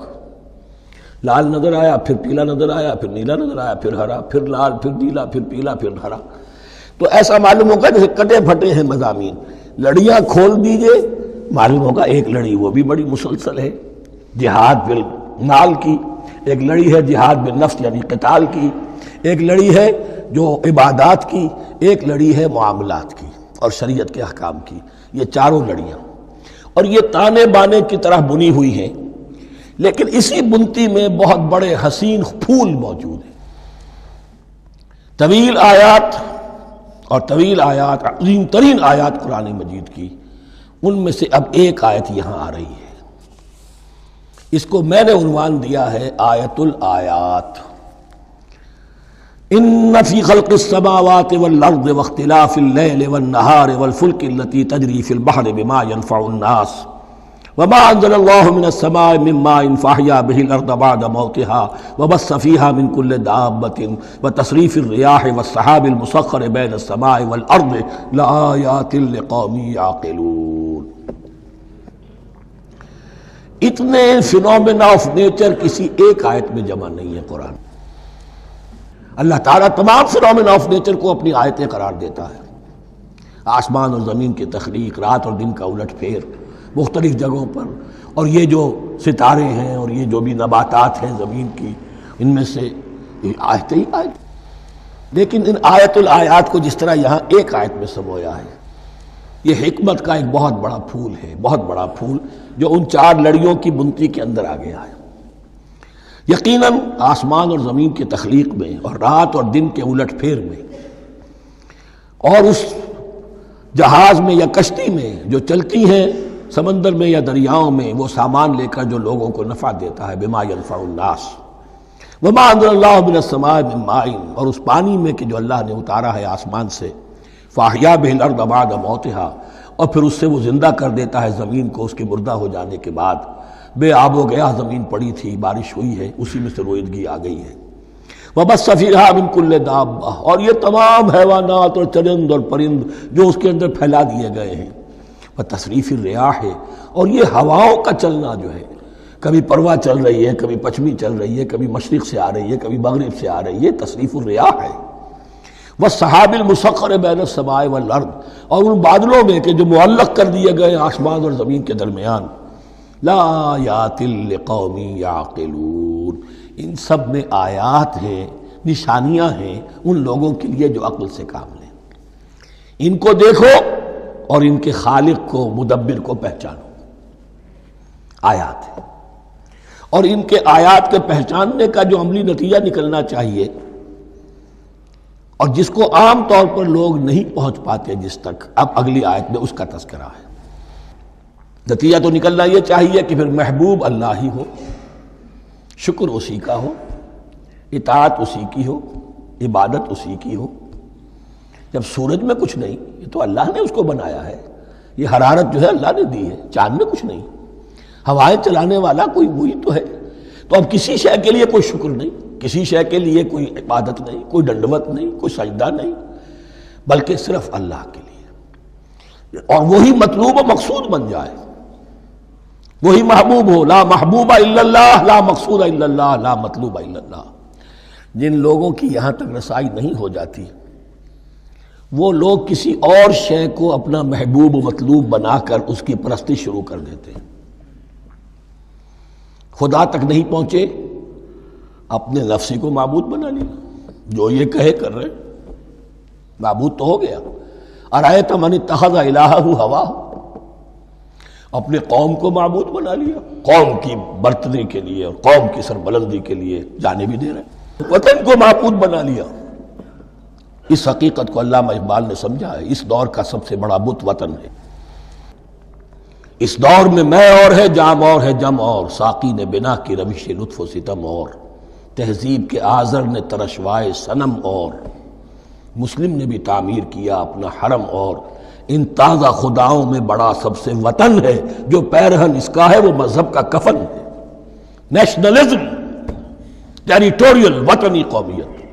[SPEAKER 1] لال نظر آیا، پھر پیلا نظر آیا، پھر نیلا نظر آیا، پھر ہرا، پھر لال، پھر نیلا، پھر پیلا، پھر ہرا۔ تو ایسا معلوم ہوگا جیسے کٹے پھٹے ہیں مضامین۔ لڑیاں کھول دیجئے، معلوم ہوگا ایک لڑی وہ بھی بڑی مسلسل ہے، جہاد بالمال کی، ایک لڑی ہے جہاد بالنفس یعنی قتال کی، ایک لڑی ہے جو عبادات کی، ایک لڑی ہے معاملات کی اور شریعت کے احکام کی۔ یہ 4 لڑیاں، اور یہ تانے بانے کی طرح بنی ہوئی ہیں، لیکن اسی بنتی میں بہت بڑے حسین پھول موجود ہیں۔ طویل آیات اور طویل آیات، عظیم ترین آیات قرآن مجید کی، ان میں سے اب ایک آیت یہاں آ رہی ہے۔ اس کو میں نے عنوان دیا ہے آیت الآیات۔ ان فی خلق السماوات والارض واختلاف اللیل والنہار والفلک التی تجری فی البحر بما ينفع الناس وما انزل اللہ من السماء من ماء فاحیا به الارض بعد موتها وبث فیہا من کل دابۃ وتصریف الریاح والسحاب المسخر بین السماء والارض لآیات لقوم یعقلون۔ اتنے فینومینا آف نیچر کسی ایک آیت میں جمع نہیں ہے قرآن۔ اللہ تعالیٰ تمام فینومینا آف نیچر کو اپنی آیتیں قرار دیتا ہے۔ آسمان اور زمین کی تخلیق، رات اور دن کا الٹ پھیر مختلف جگہوں پر، اور یہ جو ستارے ہیں اور یہ جو بھی نباتات ہیں زمین کی، ان میں سے آیتیں ہی آیت۔ لیکن ان آیت الآیات کو جس طرح یہاں ایک آیت میں سمویا ہے، یہ حکمت کا ایک بہت بڑا پھول ہے، بہت بڑا پھول جو ان 4 لڑیوں کی بنتی کے اندر آ گیا ہے۔ یقیناً آسمان اور زمین کی تخلیق میں اور رات اور دن کے الٹ پھیر میں اور اس جہاز میں یا کشتی میں جو چلتی ہیں سمندر میں یا دریاؤں میں، وہ سامان لے کر جو لوگوں کو نفع دیتا ہے، بما ينفع الناس وما انزل اللہ من السماء من ماء، اور اس پانی میں کہ جو اللہ نے اتارا ہے آسمان سے، فاحیا به الارض بعد موتها، اور پھر اس سے وہ زندہ کر دیتا ہے زمین کو اس کے مردہ ہو جانے کے بعد۔ بے آب و گیا زمین پڑی تھی، بارش ہوئی ہے، اسی میں سے روئیدگی آ گئی ہے۔ وَبَثَّ فِيهَا مِن كُلِّ دَابَّةٍ، اور یہ تمام حیوانات اور چرند اور پرند جو اس کے اندر پھیلا دیے گئے ہیں۔ وَتَصْرِيفِ الرِّيَاحِ، اور یہ ہواؤں کا چلنا جو ہے، کبھی پروا چل رہی ہے، کبھی پچھمی چل رہی ہے، کبھی مشرق سے آ رہی ہے، کبھی مغرب سے آ رہی ہے، تصریف الریاح ہے۔ وَالسَّحَابِ الْمُسَخَّرِ بَيْنَ السَّمَاءِ وَالْأَرْضِ، اور ان بادلوں میں کہ جو معلق کر دیے گئے آسمان اور زمین کے درمیان۔ لَآيَاتٍ لِقَوْمٍ يَعْقِلُونَ، ان سب میں آیات ہیں، نشانیاں ہیں ان لوگوں کے لیے جو عقل سے کام لیں۔ ان کو دیکھو اور ان کے خالق کو، مدبر کو پہچانو۔ آیات ہے، اور ان کے آیات کے پہچاننے کا جو عملی نتیجہ نکلنا چاہیے، اور جس کو عام طور پر لوگ نہیں پہنچ پاتے جس تک، اب اگلی آیت میں اس کا تذکرہ ہے۔ نتیجہ تو نکلنا یہ چاہیے کہ پھر محبوب اللہ ہی ہو، شکر اسی کا ہو، اطاعت اسی کی ہو، عبادت اسی کی ہو۔ جب سورج میں کچھ نہیں، یہ تو اللہ نے اس کو بنایا ہے، یہ حرارت جو ہے اللہ نے دی ہے، چاند میں کچھ نہیں، ہوائیں چلانے والا کوئی وہی تو ہے۔ تو اب کسی شے کے لیے کوئی شکر نہیں، کسی شے کے لیے کوئی عبادت نہیں، کوئی ڈنڈوت نہیں، کوئی سجدہ نہیں، بلکہ صرف اللہ کے لیے، اور وہی مطلوب و مقصود بن جائے، وہی محبوب ہو۔ لا محبوب الا اللہ، لا مقصود الا اللہ، لا مطلوب الا اللہ۔ جن لوگوں کی یہاں تک رسائی نہیں ہو جاتی، وہ لوگ کسی اور شے کو اپنا محبوب و مطلوب بنا کر اس کی پرستی شروع کر دیتے ہیں۔ خدا تک نہیں پہنچے، اپنے نفسی کو معبود بنا لیا، جو یہ کہے کر رہے، معبود تو ہو گیا۔ ارأیت من اتخذ الہہ ہواہ، اپنے قوم کو معبود بنا لیا، قوم کی برتری کے لیے اور قوم کی سربلندی کے لیے جانے بھی دے رہے، وطن کو معبود بنا لیا۔ اس حقیقت کو علامہ اقبال نے سمجھا ہے، اس دور کا سب سے بڑا بت وطن ہے۔ اس دور میں میں اور ہے، جام اور ہے، جم اور، ساقی نے بنا کی روش لطف و ستم اور، تہذیب کے آزر نے ترشوائے صنم اور، مسلم نے بھی تعمیر کیا اپنا حرم اور، ان تازہ خداؤں میں بڑا سب سے وطن ہے، جو پیرہن اس کا ہے وہ مذہب کا کفن ہے۔ نیشنلزم، ٹیریٹوریل، وطنی قومیت،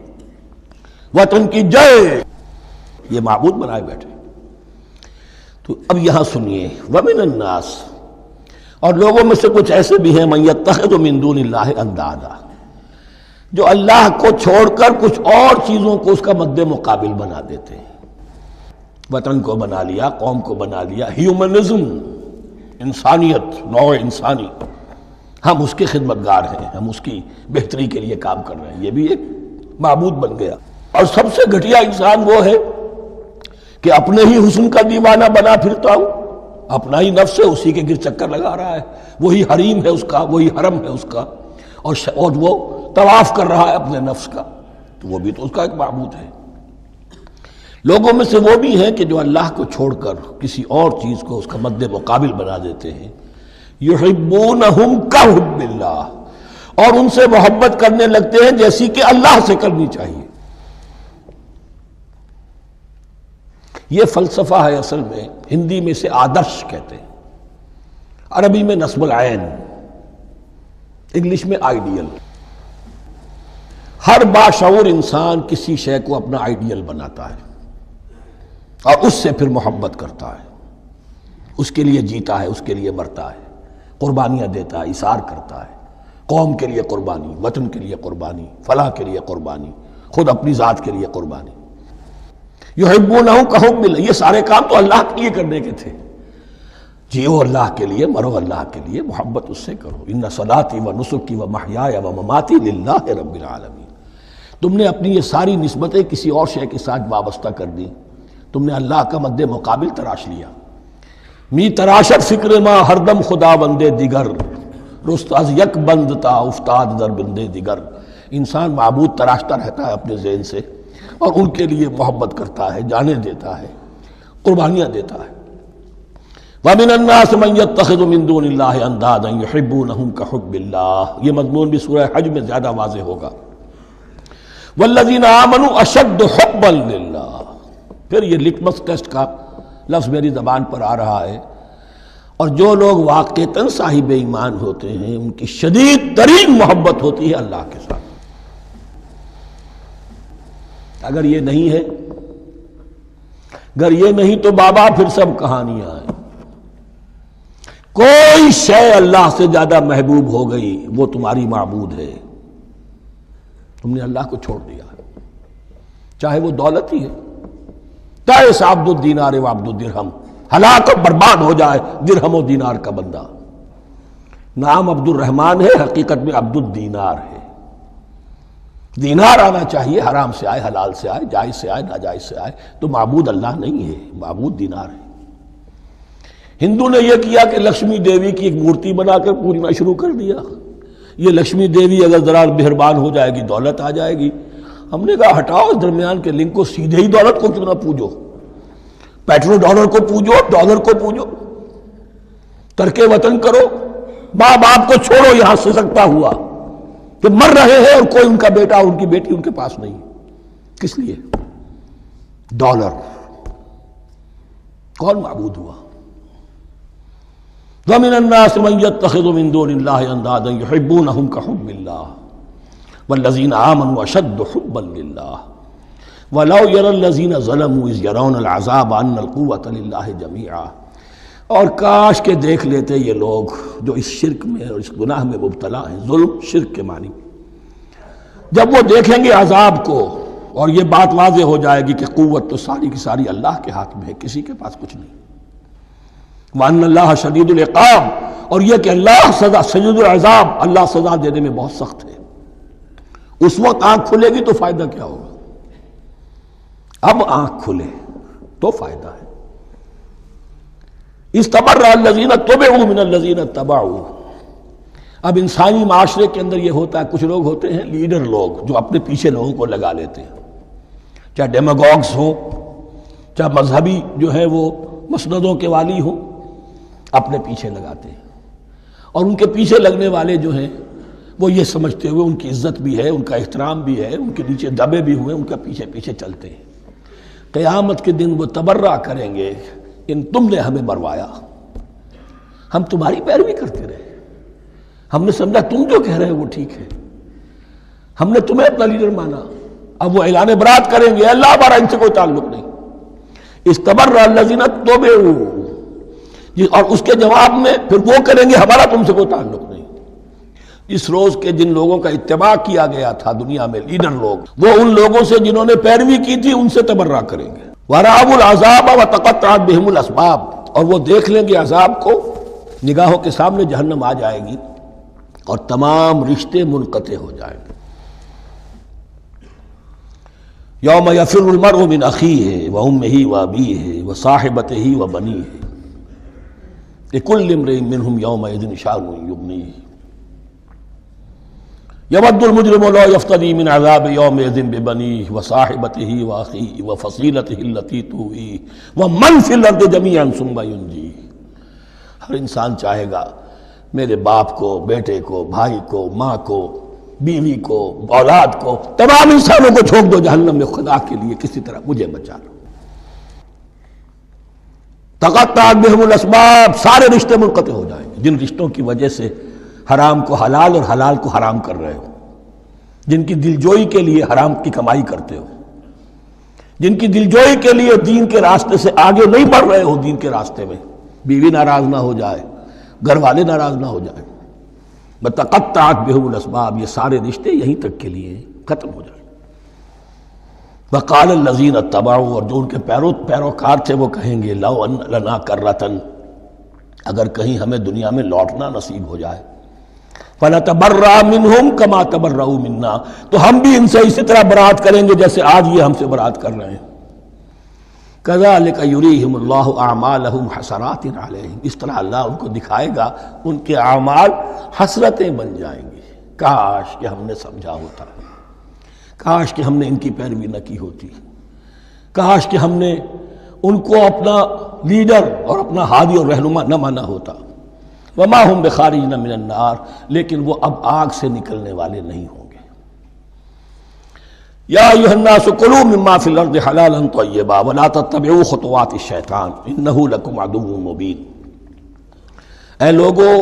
[SPEAKER 1] وطن کی جے، یہ معبود بنائے بیٹھے۔ تو اب یہاں سنیے، وَمِنَ النَّاسِ، اور لوگوں میں سے کچھ ایسے بھی ہیں، مَن يَتَّخِذُ مِن دُونِ اللَّهِ أَندَادًا، جو اللہ کو چھوڑ کر کچھ اور چیزوں کو اس کا مد مقابل بنا دیتے ہیں۔ وطن کو بنا لیا، قوم کو بنا لیا، ہیومنزم، انسانیت، نوع انسانی، ہم اس کے خدمتگار ہیں، ہم اس کی بہتری کے لیے کام کر رہے ہیں، یہ بھی ایک معبود بن گیا۔ اور سب سے گھٹیا انسان وہ ہے کہ اپنے ہی حسن کا دیوانہ بنا پھرتا ہوں، اپنا ہی نفس ہے، اسی کے گر چکر لگا رہا ہے، وہی حریم ہے اس کا، وہی حرم ہے اس کا، اور وہ طواف کر رہا ہے اپنے نفس کا، تو وہ بھی تو اس کا ایک معبود ہے۔ لوگوں میں سے وہ بھی ہیں کہ جو اللہ کو چھوڑ کر کسی اور چیز کو اس کا مد مقابل بنا دیتے ہیں۔ یحبونہم کحب اللہ، اور ان سے محبت کرنے لگتے ہیں جیسی کہ اللہ سے کرنی چاہیے۔ یہ فلسفہ ہے اصل میں، ہندی میں سے آدرش کہتے ہیں، عربی میں نصب العین، انگلش میں آئیڈیل۔ ہر باشعور انسان کسی شے کو اپنا آئیڈیل بناتا ہے اور اس سے پھر محبت کرتا ہے، اس کے لیے جیتا ہے، اس کے لیے مرتا ہے، قربانیاں دیتا ہے، اثار کرتا ہے، قوم کے لیے قربانی، وطن کے لیے قربانی، فلاح کے لیے قربانی، خود اپنی ذات کے لیے قربانی۔ یحبونہ کحب اللہ، یہ سارے کام تو اللہ کے لیے کرنے کے تھے، جیو اللہ کے لیے، مرو اللہ کے لیے، محبت اس سے کرو۔ ان صلاتی و نسکی و محیای و مماتی للہ رب العالمین۔ تم نے اپنی یہ ساری نسبتیں کسی اور شے کے ساتھ وابستہ کر دی، تم نے اللہ کا مد مقابل تراش لیا۔ می تراشت فکر ما ہر دم خدا بندے دیگر، رست از یک بند تا افتاد در بندے دیگر۔ انسان معبود تراشتا رہتا ہے اپنے ذہن سے، اور ان کے لیے محبت کرتا ہے، جانے دیتا ہے، قربانیاں دیتا ہے۔ وَمِنَ النَّاسِ مَن يَتَّخِذُ مِن دُونِ اللَّهِ أَندَادًا يُحِبُّونَهُمْ كَحُبِّ اللَّهِ، یہ مضمون بھی سورہ حج میں زیادہ واضح ہوگا۔ وَالَّذِينَ آمَنُوا أَشَدُّ حُبًّا لِلَّهِ، پھر یہ لٹمس ٹیسٹ کا لفظ میری زبان پر آ رہا ہے، اور جو لوگ واقعتاً صاحب ایمان ہوتے ہیں ان کی شدید ترین محبت ہوتی ہے اللہ کے ساتھ۔ اگر یہ نہیں ہے، اگر یہ نہیں تو بابا پھر سب کہانیاں ہیں۔ کوئی شے اللہ سے زیادہ محبوب ہو گئی وہ تمہاری معبود ہے، تم نے اللہ کو چھوڑ دیا، چاہے وہ دولت ہی ہے، چاہے عبد الدینار و عبد الدرہم، ہلاک اور برباد ہو جائے درہم و دینار کا بندہ۔ نام عبد الرحمن ہے، حقیقت میں عبد الدینار ہے۔ دینار آنا چاہیے، حرام سے آئے، حلال سے آئے، جائز سے آئے، ناجائز سے آئے، تو معبود اللہ نہیں ہے، معبود دینار ہے۔ ہندو نے یہ کیا کہ لکشمی دیوی کی ایک مورتی بنا کر پوجنا شروع کر دیا، یہ لکشمی دیوی اگر ذرا مہربان ہو جائے گی دولت آ جائے گی۔ ہم نے کہا ہٹاؤ اس درمیان کے لنک کو، سیدھے ہی دولت کو کیوں نہ پوجو، پیٹرو ڈالر کو پوجو، ڈالر کو پوجو، ترک وطن کرو، ماں باپ کو چھوڑو یہاں سے سکتا ہوا کہ مر رہے ہیں اور کوئی ان کا بیٹا ان کی بیٹی ان کے پاس نہیں، کس لیے؟ ڈالر۔ کون معبود ہوا؟ وَمِنَ النَّاسِ مَن يَتَّخِذُ مِن دُونِ اللَّهِ أَندَادًا يُحِبُّونَهُمْ كَحُبِّ اللَّهِ وَالَّذِينَ آمَنُوا أَشَدُّ حُبًّا لِلَّهِ وَلَوْ يَرَى الَّذِينَ ظَلَمُوا إِذْ يَرَوْنَ الْعَذَابَ أَنَّ الْقُوَّةَ لِلَّهِ جَمِيعًا، اور کاش کہ دیکھ لیتے یہ لوگ جو اس شرک میں اور اس گناہ میں مبتلا ہیں، ظلم شرک کے معنی، جب وہ دیکھیں گے عذاب کو اور یہ بات واضح ہو جائے گی کہ قوت تو ساری کی ساری اللہ کے ہاتھ میں ہے، کسی کے پاس کچھ نہیں۔ وَأَنَّ اللَّهَ شَدِيدُ الْعِقَابِ، اور یہ کہ اللہ سزا شدید العذاب، اللہ سزا دینے میں بہت سخت ہے۔ اس وقت آنکھ کھلے گی تو فائدہ کیا ہوگا؟ اب آنکھ کھلے تو فائدہ ہے۔ اِسْتَبَرَّأَ الَّذِينَ اتُّبِعُوا مِنَ الَّذِينَ اتَّبَعُوا، اب انسانی معاشرے کے اندر یہ ہوتا ہے، کچھ لوگ ہوتے ہیں لیڈر لوگ جو اپنے پیچھے لوگوں کو لگا لیتے ہیں، چاہے ڈیماگوگس ہوں، چاہے مذہبی جو ہے وہ مسندوں کے والی ہوں، اپنے پیچھے لگاتے ہیں، اور ان کے پیچھے لگنے والے جو ہیں وہ یہ سمجھتے ہوئے ان کی عزت بھی ہے، ان کا احترام بھی ہے، ان کے نیچے دبے بھی ہوئے، ان کا پیچھے پیچھے چلتے ہیں۔ قیامت کے دن وہ تبرہ کریں گے، ان تم نے ہمیں مروایا، ہم تمہاری پیروی کرتے رہے، ہم نے سمجھا تم جو کہہ رہے ہیں وہ ٹھیک ہے، ہم نے تمہیں اپنا لیڈر مانا۔ اب وہ اعلان برات کریں گے، اللہ ہمارا ان سے کوئی تعلق نہیں۔ استبرأ الذین اتبعوا، اور اس کے جواب میں پھر وہ کریں گے ہمارا تم سے کوئی تعلق نہیں۔ اس روز کے جن لوگوں کا اتباع کیا گیا تھا دنیا میں، لیڈر لوگ، وہ ان لوگوں سے جنہوں نے پیروی کی تھی ان سے تبرہ کریں گے۔ وَرَأَوُا الْعَذَابَ وَتَقَطَّعَتْ بِهِمُ الْأَسْبَابُ، اور وہ دیکھ لیں گے عذاب کو، نگاہوں کے سامنے جہنم آ جائے گی اور تمام رشتے منقطع ہو جائیں گے۔ یوم یفر المرء من اخیہ وامہ وابیہ وصاحبتہ وبنیہ لکل امرئ منہم یومئذ شأن یغنیہ یود المجرم لا یفتدی من عذاب یومئذ ببنیہ وصاحبتہ واخیہ وفصیلتہ التی تؤویہ ومن فی الارض جمیعا ثم ینجیہ۔ ہر انسان چاہے گا میرے باپ کو، بیٹے کو، بھائی کو، ماں کو، بیوی کو، اولاد کو، تمام انسانوں کو چھوڑ دو جہنم میں، خدا کے لیے کسی طرح مجھے بچا لو۔ تقطعت بہم الاسباب، سارے رشتے منقطع ہو جائیں گے، جن رشتوں کی وجہ سے حرام کو حلال اور حلال کو حرام کر رہے ہو، جن کی دلجوئی کے لیے حرام کی کمائی کرتے ہو، جن کی دلجوئی کے لیے دین کے راستے سے آگے نہیں بڑھ رہے ہو، دین کے راستے میں بیوی ناراض نہ ہو جائے، گھر والے ناراض نہ ہو جائیں، بتقطعت بہم الاسباب، یہ سارے رشتے یہیں تک کے لیے ختم ہو جائیں۔ وقال الذین اتبعوا، اور جو ان کے پیروکار تھے وہ کہیں گے لو ان لنا کرۃ، اگر کہیں ہمیں دنیا میں لوٹنا نصیب ہو جائے، فنتبرأ منہم کما تبرؤوا منا، تو ہم بھی ان سے اسی طرح برات کریں گے جیسے آج یہ ہم سے برات کر رہے ہیں۔ کذالک یریہم اللہ اعمالہم حسرات علیہم، اس طرح اللہ ان کو دکھائے گا ان کے اعمال حسرتیں بن جائیں گے، کاش کہ ہم نے سمجھا ہوتا، کاش کہ ہم نے ان کی پیروی نہ کی ہوتی، کاش کہ ہم نے ان کو اپنا لیڈر اور اپنا ہادی اور رہنما نہ مانا ہوتا۔ وما ہم بخارجین من النار، لیکن وہ اب آگ سے نکلنے والے نہیں ہوں گے۔ یا ایھا الناس کلوا مما فی الارض حلالا طیبا ولا تتبعوا خطوات الشیطان انہ لکم عدو مبین۔ اے لوگو،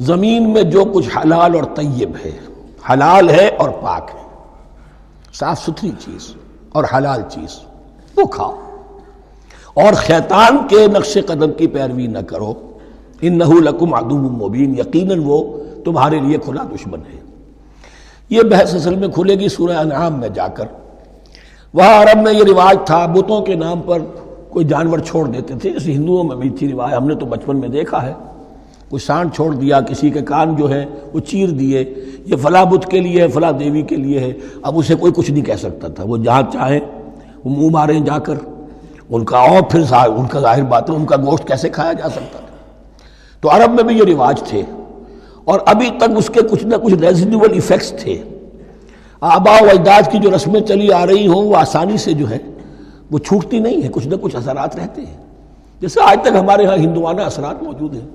[SPEAKER 1] زمین میں جو کچھ حلال اور طیب ہے، حلال ہے اور پاک ہے، صاف ستھری چیز اور حلال چیز، وہ کھاؤ، اور شیطان کے نقش قدم کی پیروی نہ کرو۔ انہ لکم عدو مبین، یقیناً وہ تمہارے لیے کھلا دشمن ہے۔ یہ بحث اصل میں کھلے گی سورہ انعام میں جا کر۔ وہاں عرب میں یہ رواج تھا، بتوں کے نام پر کوئی جانور چھوڑ دیتے تھے، جیسے ہندوؤں میں بھی تھی رواج، ہم نے تو بچپن میں دیکھا ہے، کوئی سانڈ چھوڑ دیا، کسی کے کان جو ہے وہ چیر دیے، یہ فلاں بت کے لیے ہے، فلاں دیوی کے لیے ہے۔ اب اسے کوئی کچھ نہیں کہہ سکتا تھا، وہ جہاں چاہیں وہ منہ ماریں جا کر ان کا، اور پھر ان کا ظاہر بات ہے ان کا گوشت کیسے کھایا جا سکتا تھا۔ تو عرب میں بھی یہ رواج تھے، اور ابھی تک اس کے کچھ نہ کچھ ریزیڈول ایفیکٹس تھے۔ آباء و اجداد کی جو رسمیں چلی آ رہی ہوں وہ آسانی سے جو ہے وہ چھوٹتی نہیں ہے، کچھ نہ کچھ اثرات رہتے ہیں، جیسے آج تک ہمارے ہاں ہندوانہ اثرات موجود ہیں۔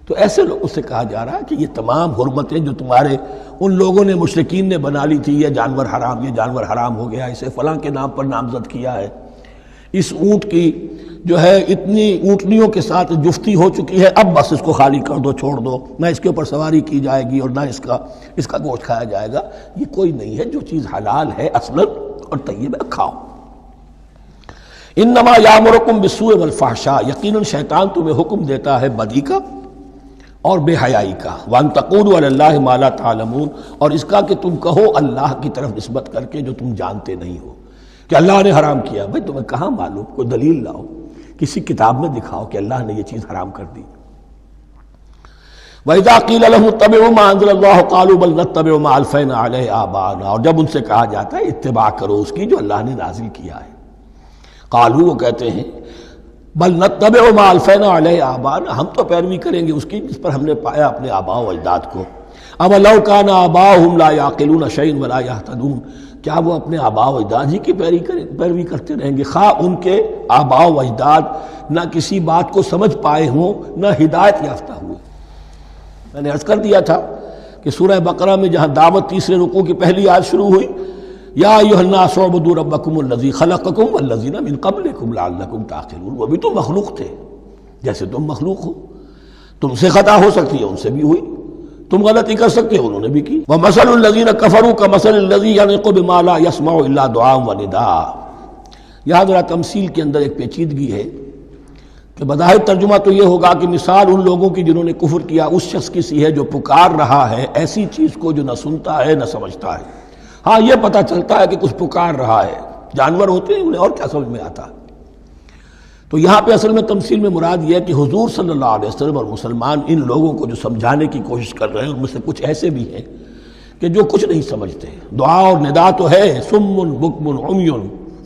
[SPEAKER 1] تو ایسے لوگوں سے کہا جا رہا ہے کہ یہ تمام حرمتیں جو تمہارے ان لوگوں نے، مشرکین نے بنا لی تھی، یہ جانور حرام، یہ جانور حرام ہو گیا، اسے فلاں کے نام پر نامزد کیا ہے، اس اونٹ کی جو ہے اتنی اونٹنیوں کے ساتھ جفتی ہو چکی ہے، اب بس اس کو خالی کر دو، چھوڑ دو، نہ اس کے اوپر سواری کی جائے گی اور نہ اس کا گوشت کھایا جائے گا۔ یہ کوئی نہیں ہے، جو چیز حلال ہے اصلاً اور طیب ہے کھاؤ۔ انما یامرکم بالسوء والفحشاء، یقیناً شیطان تمہیں حکم دیتا ہے بدی کا اور بے حیائی کا، وان تقولوا علی اللہ ما لا تعلمون، اور اس کا کہ تم کہو اللہ کی طرف نسبت کر کے جو تم جانتے نہیں ہو کہ اللہ نے حرام کیا۔ بھائی تمہیں کہاں معلوم؟ کوئی دلیل لاؤ، کسی کتاب میں دکھاؤ کہ اللہ نے یہ چیز حرام کر دی۔ وَإِذَا قِيلَ لَهُمُ اتَّبِعُوا مَا أَنزَلَ اللَّهُ قَالُوا بَلْ نَتَّبِعُ مَا أَلْفَيْنَا عَلَيْهِ آبَاءَنَا، اور جب ان سے کہا جاتا ہے اتباع کرو اس کی جو اللہ نے نازل کیا ہے، قالوا، وہ کہتے ہیں بل نتبع ما الفینا علیہ آباءنا، ہم تو پیروی کریں گے اس کی جس پر ہم نے پایا اپنے آباء و اجداد کو۔ اب لو کان آباؤہم لا یعقلون شیئا ولا یہتدون، کیا وہ اپنے آباء و اجداد ہی کی پیروی کرتے رہیں گے، خواہ ان کے آباء و اجداد نہ کسی بات کو سمجھ پائے ہوں، نہ ہدایت یافتہ ہوئے۔ میں نے عرض کر دیا تھا کہ سورہ بقرہ میں جہاں دعوت تیسرے رکوع کی پہلی آیت شروع ہوئی، یا ایھا الناس اعبدوا ربکم الذی خلقکم والذین من قبلکم لعلکم تعقلون، وہ بھی تو مخلوق تھے جیسے تم مخلوق ہو، تم سے خطا ہو سکتی ہے، ان سے بھی ہوئی، تم غلطی کر سکتے ہو، انہوں نے بھی کی۔ وَمَثَلُ الَّذِينَ كَفَرُوا كَمَثَلِ الَّذِي يَنِقُ بِمَا لَا يَسْمَعُ إِلَّا دُعَاءً وَنِدَاءً۔ یہاں ذرا تمثیل کے اندر ایک پیچیدگی ہے کہ بظاہر ترجمہ تو یہ ہوگا کہ مثال ان لوگوں کی جنہوں نے کفر کیا اس شخص کی سی ہے جو پکار رہا ہے ایسی چیز کو جو نہ سنتا ہے نہ سمجھتا ہے۔ ہاں یہ پتہ چلتا ہے کہ کچھ پکار رہا ہے، جانور ہوتے ہیں انہیں اور کیا سمجھ میں آتا ہے۔ تو یہاں پہ اصل میں تمثیل میں مراد یہ ہے کہ حضور صلی اللہ علیہ وسلم اور مسلمان ان لوگوں کو جو سمجھانے کی کوشش کر رہے ہیں ان میں سے کچھ ایسے بھی ہیں کہ جو کچھ نہیں سمجھتے۔ دعا اور ندا تو ہے، صم بکم عمی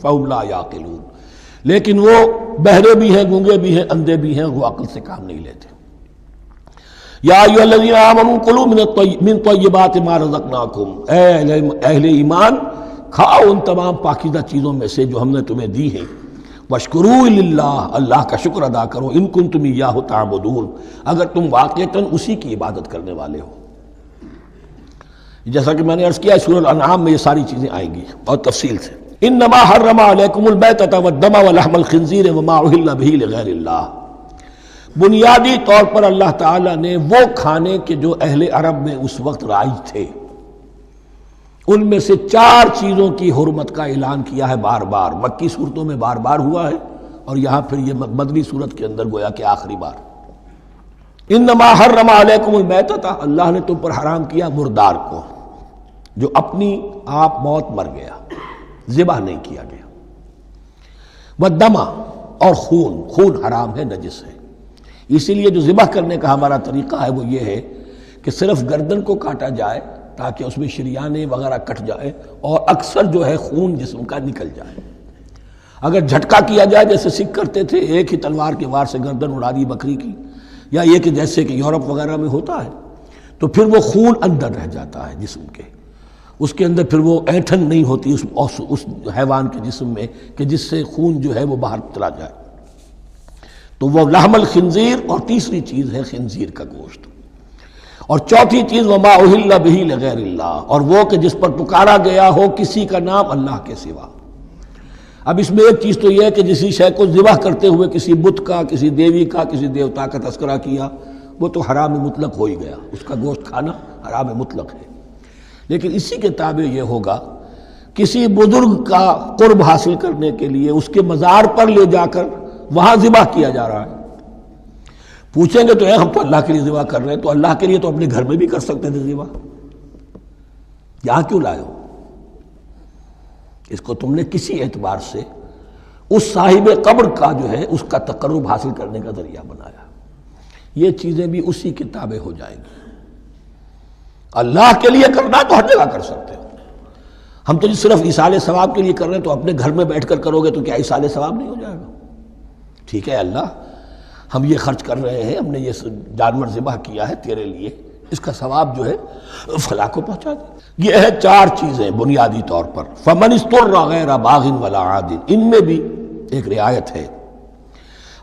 [SPEAKER 1] فہم لا یعقلون، لیکن وہ بہرے بھی ہیں، گونگے بھی ہیں، اندھے بھی ہیں، وہ عقل سے کام نہیں لیتے۔ یا ایھا الذین آمنوا کلوا من طیبات ما رزقناکم، اے اہل ایمان کھاؤ ان تمام پاکیزہ چیزوں میں سے جو ہم نے تمہیں دی ہیں، واشکروا للہ، اللہ کا شکر ادا کرو، ان کنتم ایاہ تعبدون، اگر تم واقعتاً اسی کی عبادت کرنے والے ہو۔ جیسا کہ میں نے عرض کیا سورہ الانعام میں یہ ساری چیزیں آئیں گی اور تفصیل سے۔ انما حرم علیکم المیتۃ والدم ولحم الخنزیر وما اہل بہ لغیر اللہ، بنیادی طور پر اللہ تعالیٰ نے وہ کھانے کے جو اہل عرب میں اس وقت رائج تھے ان میں سے 4 چیزوں کی حرمت کا اعلان کیا ہے بار بار، مکی صورتوں میں بار بار ہوا ہے اور یہاں پھر یہ مدنی صورت کے اندر گویا کہ آخری بار۔ انما حرم علیکم المیتۃ، اللہ نے تم پر حرام کیا مردار کو، جو اپنی آپ موت مر گیا، ذبح نہیں کیا گیا، والدم، اور خون حرام ہے، نجس ہے۔ اسی لیے جو ذبح کرنے کا ہمارا طریقہ ہے وہ یہ ہے کہ صرف گردن کو کاٹا جائے تاکہ اس میں شریانے وغیرہ کٹ جائے اور اکثر جو ہے خون جسم کا نکل جائے۔ اگر جھٹکا کیا جائے جیسے سکھ کرتے تھے، ایک ہی تلوار کے وار سے گردن اڑا دی بکری کی، یا یہ کہ جیسے کہ یورپ وغیرہ میں ہوتا ہے، تو پھر وہ خون اندر رہ جاتا ہے جسم کے، اس کے اندر پھر وہ اینٹھن نہیں ہوتی اس حیوان کے جسم میں کہ جس سے خون جو ہے وہ باہر چلا جائے. تو وہ لحم الخنزیر، اور تیسری چیز ہے خنزیر کا گوشت، اور چوتھی چیز وما اہل بہ لغیر اللہ، اور وہ کہ جس پر پکارا گیا ہو کسی کا نام اللہ کے سوا. اب اس میں ایک چیز تو یہ ہے کہ جسی شے کو ذبح کرتے ہوئے کسی بت کا، کسی دیوی کا، کسی دیوتا کا تذکرہ کیا، وہ تو حرام مطلق ہو ہی گیا، اس کا گوشت کھانا حرام مطلق ہے. لیکن اسی کے تابع یہ ہوگا کسی بزرگ کا قرب حاصل کرنے کے لیے اس کے مزار پر لے جا کر وہاں ذبح کیا جا رہا ہے. پوچھیں گے تو ہم تو اللہ کے لیے ذبح کر رہے ہیں، تو اللہ کے لیے تو اپنے گھر میں بھی کر سکتے تھے ذبح، یہاں کیوں لائے ہو؟ اس کو تم نے کسی اعتبار سے اس صاحب قبر کا جو ہے اس کا تقرب حاصل کرنے کا ذریعہ بنایا. یہ چیزیں بھی اسی کے تابع ہو جائیں گی. اللہ کے لیے کرنا تو ہر جگہ کر سکتے ہو. ہم تو صرف ایصال ثواب کے لیے کر رہے ہیں، تو اپنے گھر میں بیٹھ کر کرو گے تو کیا ایصال ثواب نہیں ہو جائے گا؟ ٹھیک ہے اللہ، ہم یہ خرچ کر رہے ہیں، ہم نے یہ جانور ذبح کیا ہے تیرے لیے، اس کا ثواب جو ہے فلاں کو پہنچا دے. یہ ہے 4 چیزیں بنیادی طور پر. فمن اضطر غیر باغ ولا عاد، ان میں بھی ایک رعایت ہے.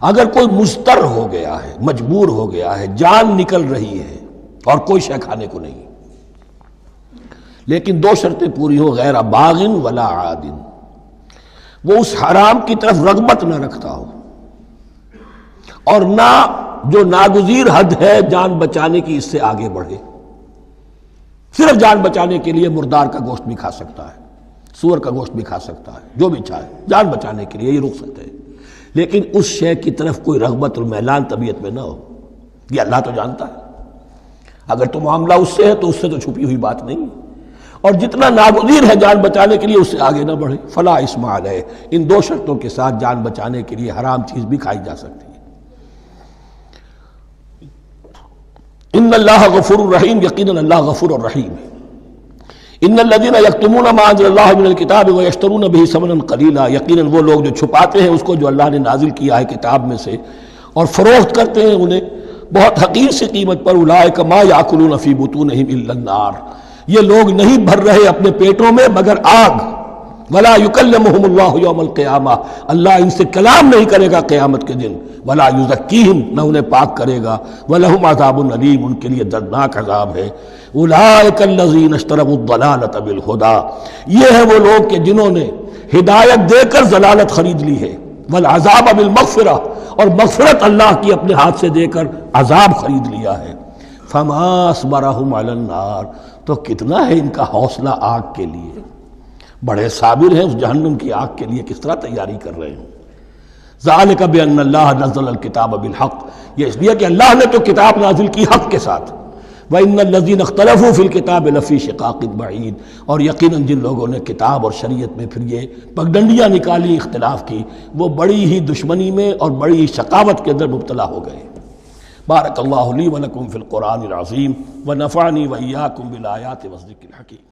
[SPEAKER 1] اگر کوئی مضطر ہو گیا ہے، مجبور ہو گیا ہے، جان نکل رہی ہے اور کوئی شے کھانے کو نہیں، لیکن 2 شرطیں پوری ہو، غیر باغ ولا عاد، وہ اس حرام کی طرف رغبت نہ رکھتا ہو، اور نہ جو ناگزیر حد ہے جان بچانے کی اس سے آگے بڑھے. صرف جان بچانے کے لیے مردار کا گوشت بھی کھا سکتا ہے، سور کا گوشت بھی کھا سکتا ہے، جو بھی چاہے جان بچانے کے لیے یہ رک سکتے ہیں، لیکن اس شے کی طرف کوئی رغبت اور میلان طبیعت میں نہ ہو. یہ اللہ تو جانتا ہے. اگر تو معاملہ اس سے ہے تو اس سے تو چھپی ہوئی بات نہیں ہے، اور جتنا ناگزیر ہے جان بچانے کے لیے اس سے آگے نہ بڑھے. فلا اسم علیہ، ان 2 شرطوں کے ساتھ جان بچانے کے لیے حرام چیز بھی کھائی جا سکتی ہے. ان اللہ غفور الرحیم، یقیناً اللہ غفور الرحیم ہے. ان الذین یکتمون ما انزل اللہ من الکتاب ویشترون بہ ثمنا قلیلا، یقیناً وہ لوگ جو چھپاتے ہیں اس کو جو اللہ نے نازل کیا ہے کتاب میں سے اور فروخت کرتے ہیں انہیں بہت حقیر سی قیمت پر، اولئک ما یاکلون فی بطونہم الا النار، یہ لوگ نہیں بھر رہے اپنے پیٹوں میں مگر آگ. ولا یکلمہم اللہ یوم القیامہ، اللہ ان سے کلام نہیں کرے گا قیامت کے دن. ولا یزکیہم، نہ انہیں پاک کرے گا. ولہم عذاب علیم، ان کے لیے دردناک عذاب ہے. اولئک الذین اشتروا الضلالۃ بالہدی، یہ ہیں وہ لوگ کہ جنہوں نے ہدایت دے کر ضلالت خرید لی ہے. والعذاب بالمغفرہ، اور مغفرت اللہ کی اپنے ہاتھ سے دے کر عذاب خرید لیا ہے. فما اصبرہم علی النار، تو کتنا ہے ان کا حوصلہ آگ کے لیے، بڑے صابر ہیں اس جہنم کی آگ کے لیے، کس طرح تیاری کر رہے ہیں. ذالک بان اللہ نزل الکتاب بالحق، یہ اس لیے کہ اللہ نے تو کتاب نازل کی حق کے ساتھ. وان الذین اختلفوا فی الکتاب لفی شقاق بعید، اور یقیناً جن لوگوں نے کتاب اور شریعت میں پھر یہ پگڈنڈیاں نکالی، اختلاف کی، وہ بڑی ہی دشمنی میں اور بڑی ہی شقاوت کے اندر مبتلا ہو گئے. بارک اللہ لی ولکم فی القرآن العظیم ونفعنی وإیاکم بالآیات والذکر الحکیم.